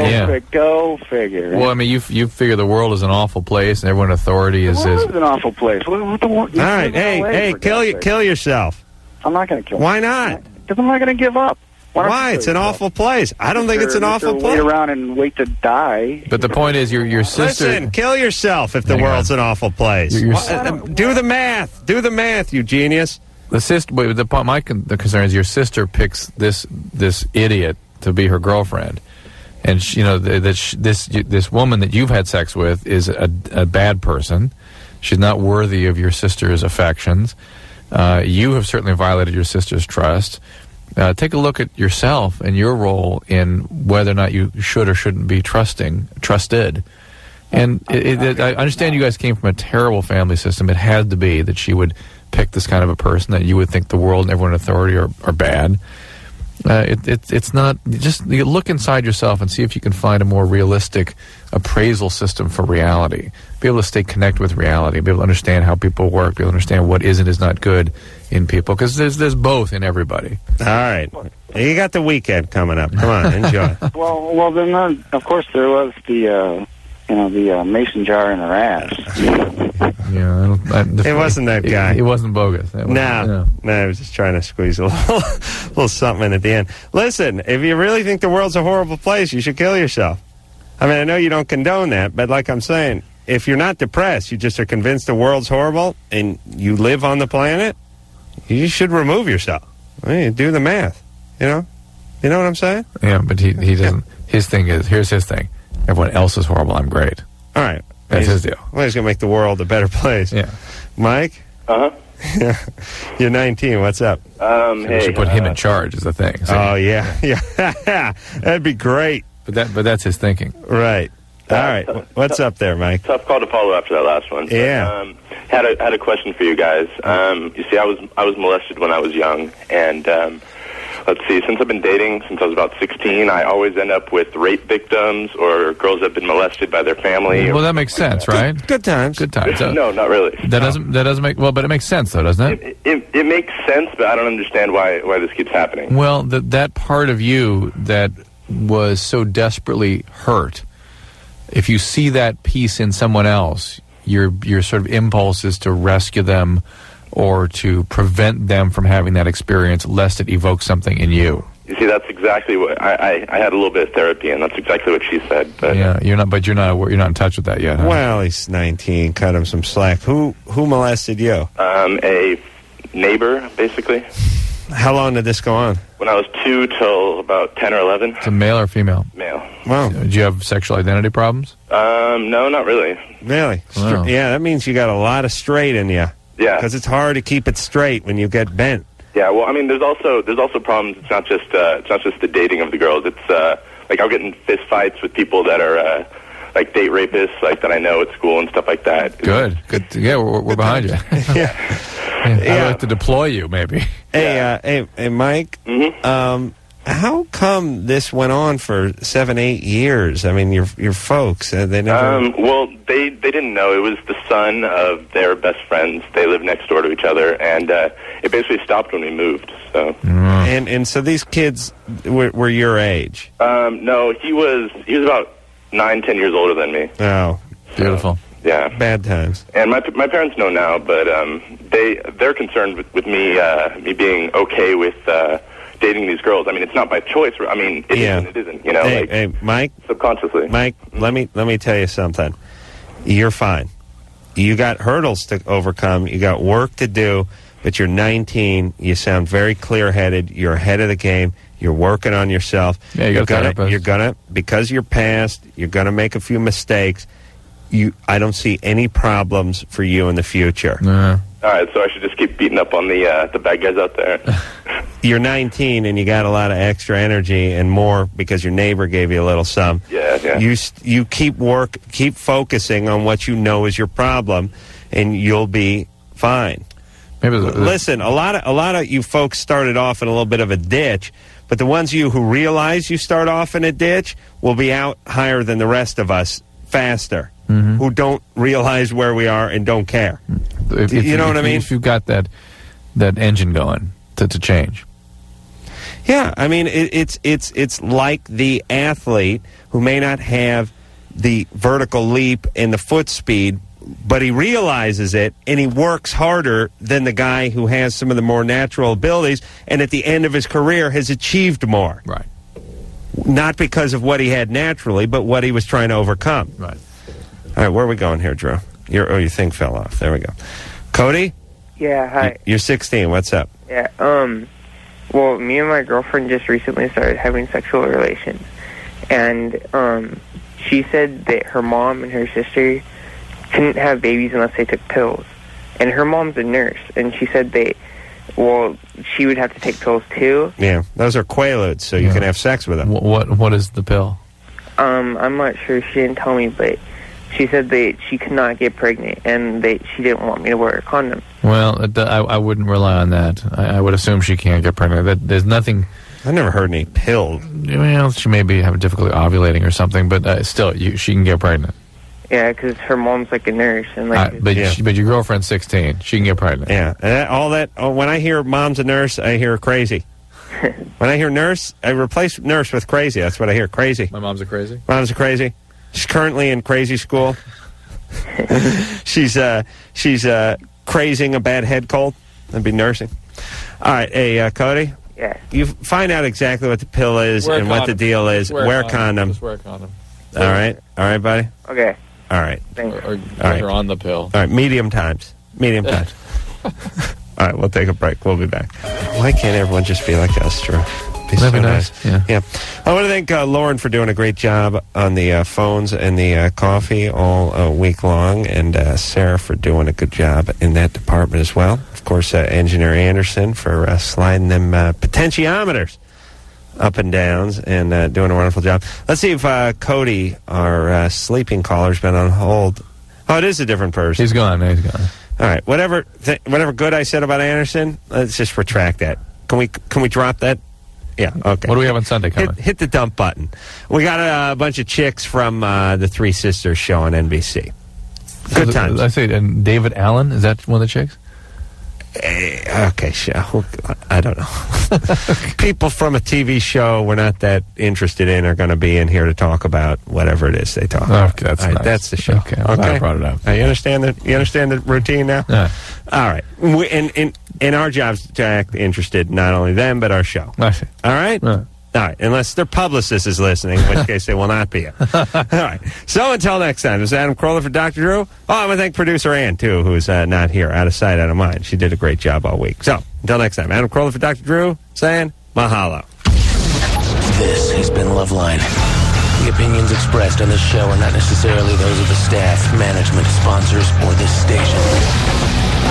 Go figure. Well, I mean, you figure the world is an awful place, and everyone in authority is. The world is an awful place. What the world? All right. Hey, kill yourself. I'm not going to kill. Why not? Because I'm not going to give up. Why? It's an awful place. I don't think it's an awful place. Wait around and wait to die. But the point is, your sister. Listen, kill yourself if the world's an awful place. Do the math. Do the math, you genius. The sister. The concern is your sister picks this idiot to be her girlfriend, and this woman that you've had sex with is a bad person. She's not worthy of your sister's affections. You have certainly violated your sister's trust. Take a look at yourself and your role in whether or not you should or shouldn't be trusted. And I understand you guys came from a terrible family system. It had to be that she would pick this kind of a person that you would think the world and everyone in authority are bad. It's not. Just you look inside yourself and see if you can find a more realistic appraisal system for reality. Be able to stay connected with reality. Be able to understand how people work. Be able to understand what is and is not good in people. Because there's both in everybody. All right, you got the weekend coming up. Come on, enjoy. Well, then of course there was the mason jar in her ass. Yeah, it wasn't that guy. It wasn't bogus. No, I was just trying to squeeze a little something in at the end. Listen, if you really think the world's a horrible place, you should kill yourself. I mean, I know you don't condone that, but like I'm saying, if you're not depressed, you just are convinced the world's horrible, and you live on the planet, you should remove yourself. I mean, do the math. You know what I'm saying? Yeah, but he doesn't. His thing is, here's his thing. Everyone else is horrible. I'm great. All right. That's his deal. Well, he's going to make the world a better place. Yeah. Mike? Uh-huh. You're 19. What's up? So we should put him in charge is the thing. So, oh, yeah. That'd be great. But that's his thinking. Right. All right. What's up there, Mike? Tough call to follow after that last one. Yeah. Had a question for you guys. You see, I was molested when I was young, and let's see, since I've been dating since I was about 16, I always end up with rape victims or girls that have been molested by their family. Well, that makes sense, right? Good times. Good times. No, not really. That doesn't make but it makes sense though, doesn't it? It makes sense, but I don't understand why this keeps happening. Well, that part of you that was so desperately hurt, if you see that piece in someone else, your sort of impulse is to rescue them or to prevent them from having that experience, lest it evokes something in you. You see, that's exactly what I had a little bit of therapy, and that's exactly what she said. But yeah, you're not in touch with that yet, huh? Well, he's 19. Cut him some slack. Who molested you? A neighbor, basically. How long did this go on? When I was 2 till about 10 or 11. It's a male or female? Male. Wow. Do you have sexual identity problems? No, not really. Really? Wow. Yeah, that means you got a lot of straight in you. Yeah. Because it's hard to keep it straight when you get bent. Yeah, well, I mean, there's also problems. It's not just the dating of the girls. It's like I'll get in fist fights with people that are like date rapists, like that I know at school and stuff like that. Good. Yeah, we're behind you. Yeah. I'd like to deploy you, maybe. Hey, Mike. Mm-hmm. How come this went on for 7-8 years? I mean, your folks, they never... Well, they didn't know. It was the son of their best friends. They lived next door to each other, and it basically stopped when we moved. So, and so these kids were your age? No, he was about 9-10 years older than me. Oh, beautiful. Yeah, bad times. And my parents know now, but they're concerned with me being okay with dating these girls. I mean, it's not by choice. I mean, it isn't. You know, hey, Mike. Subconsciously. Mike, let me tell you something. You're fine. You got hurdles to overcome. You got work to do. But you're 19. You sound very clear-headed. You're ahead of the game. You're working on yourself. Yeah, you're gonna because you're past. You're gonna make a few mistakes. I don't see any problems for you in the future. All right, so I should just keep beating up on the bad guys out there. You're 19 and you got a lot of extra energy and more because your neighbor gave you a little some. Yeah. You keep focusing on what you know is your problem, and you'll be fine. Listen, a lot of you folks started off in a little bit of a ditch, but the ones of you who realize you start off in a ditch will be out higher than the rest of us faster. Mm-hmm. Who don't realize where we are and don't care. You know what I mean? If you've got that engine going to change. Yeah, I mean it's like the athlete who may not have the vertical leap and the foot speed, but he realizes it and he works harder than the guy who has some of the more natural abilities, and at the end of his career has achieved more. Right. Not because of what he had naturally, but what he was trying to overcome. Right. All right, where are we going here, Drew? Your thing fell off. There we go. Cody? Yeah, hi. You're 16. What's up? Yeah, well, me and my girlfriend just recently started having sexual relations. And, she said that her mom and her sister couldn't have babies unless they took pills. And her mom's a nurse, and she said she would have to take pills too. Yeah, those are Quaaludes, so you can have sex with them. What is the pill? I'm not sure. She didn't tell me, but she said that she could not get pregnant and that she didn't want me to wear a condom. Well, I wouldn't rely on that. I would assume she can't get pregnant. There's nothing... I never heard any pill. Well, she may be having difficulty ovulating or something, but still, she can get pregnant. Yeah, because her mom's like a nurse, and like. But your girlfriend's 16. She can get pregnant. Yeah, and when I hear mom's a nurse, I hear crazy. When I hear nurse, I replace nurse with crazy. That's what I hear. Crazy. My mom's a crazy. Mom's a crazy. She's currently in crazy school. she's crazing a bad head cold. That'd be nursing. All right, hey Cody. Yeah. You find out exactly what the pill is and what the deal is. Wear a condom. Just wear a condom. All right, buddy. Okay. All right. Or All right. you're on the pill. All right, medium times. All right, we'll take a break. We'll be back. Why can't everyone just be like us, Drew? That'd be nice. Yeah. I want to thank Lauren for doing a great job on the phones and the coffee all week long, and Sarah for doing a good job in that department as well. Of course, Engineer Anderson for sliding them potentiometers up and downs and doing a wonderful job. Let's see if Cody, our sleeping caller, has been on hold. Oh, it is a different person. He's gone. He's gone. All right. Whatever good I said about Anderson, let's just retract that. Can we drop that? Yeah. Okay. What do we have on Sunday coming? Hit the dump button. We got a bunch of chicks from the Three Sisters show on NBC. Good times. I say, and David Allen, is that one of the chicks? Okay, sure. I don't know. People from a TV show we're not that interested in are going to be in here to talk about whatever it is they talk about. Okay, that's nice. That's the show. Okay, I'm glad I brought it up. You understand the routine now? Yeah. All right. And our job's to act interested, not only them, but our show. I see. All right? All right, unless their publicist is listening, in which case they will not be. All right. So until next time, this is Adam Carolla for Dr. Drew. Oh, I want to thank producer Ann, too, who's not here, out of sight, out of mind. She did a great job all week. So until next time, Adam Carolla for Dr. Drew, saying mahalo. This has been Loveline. The opinions expressed on this show are not necessarily those of the staff, management, sponsors, or this station.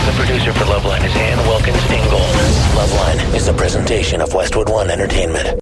The producer for Loveline is Ann Wilkins Ingold. Loveline is a presentation of Westwood One Entertainment.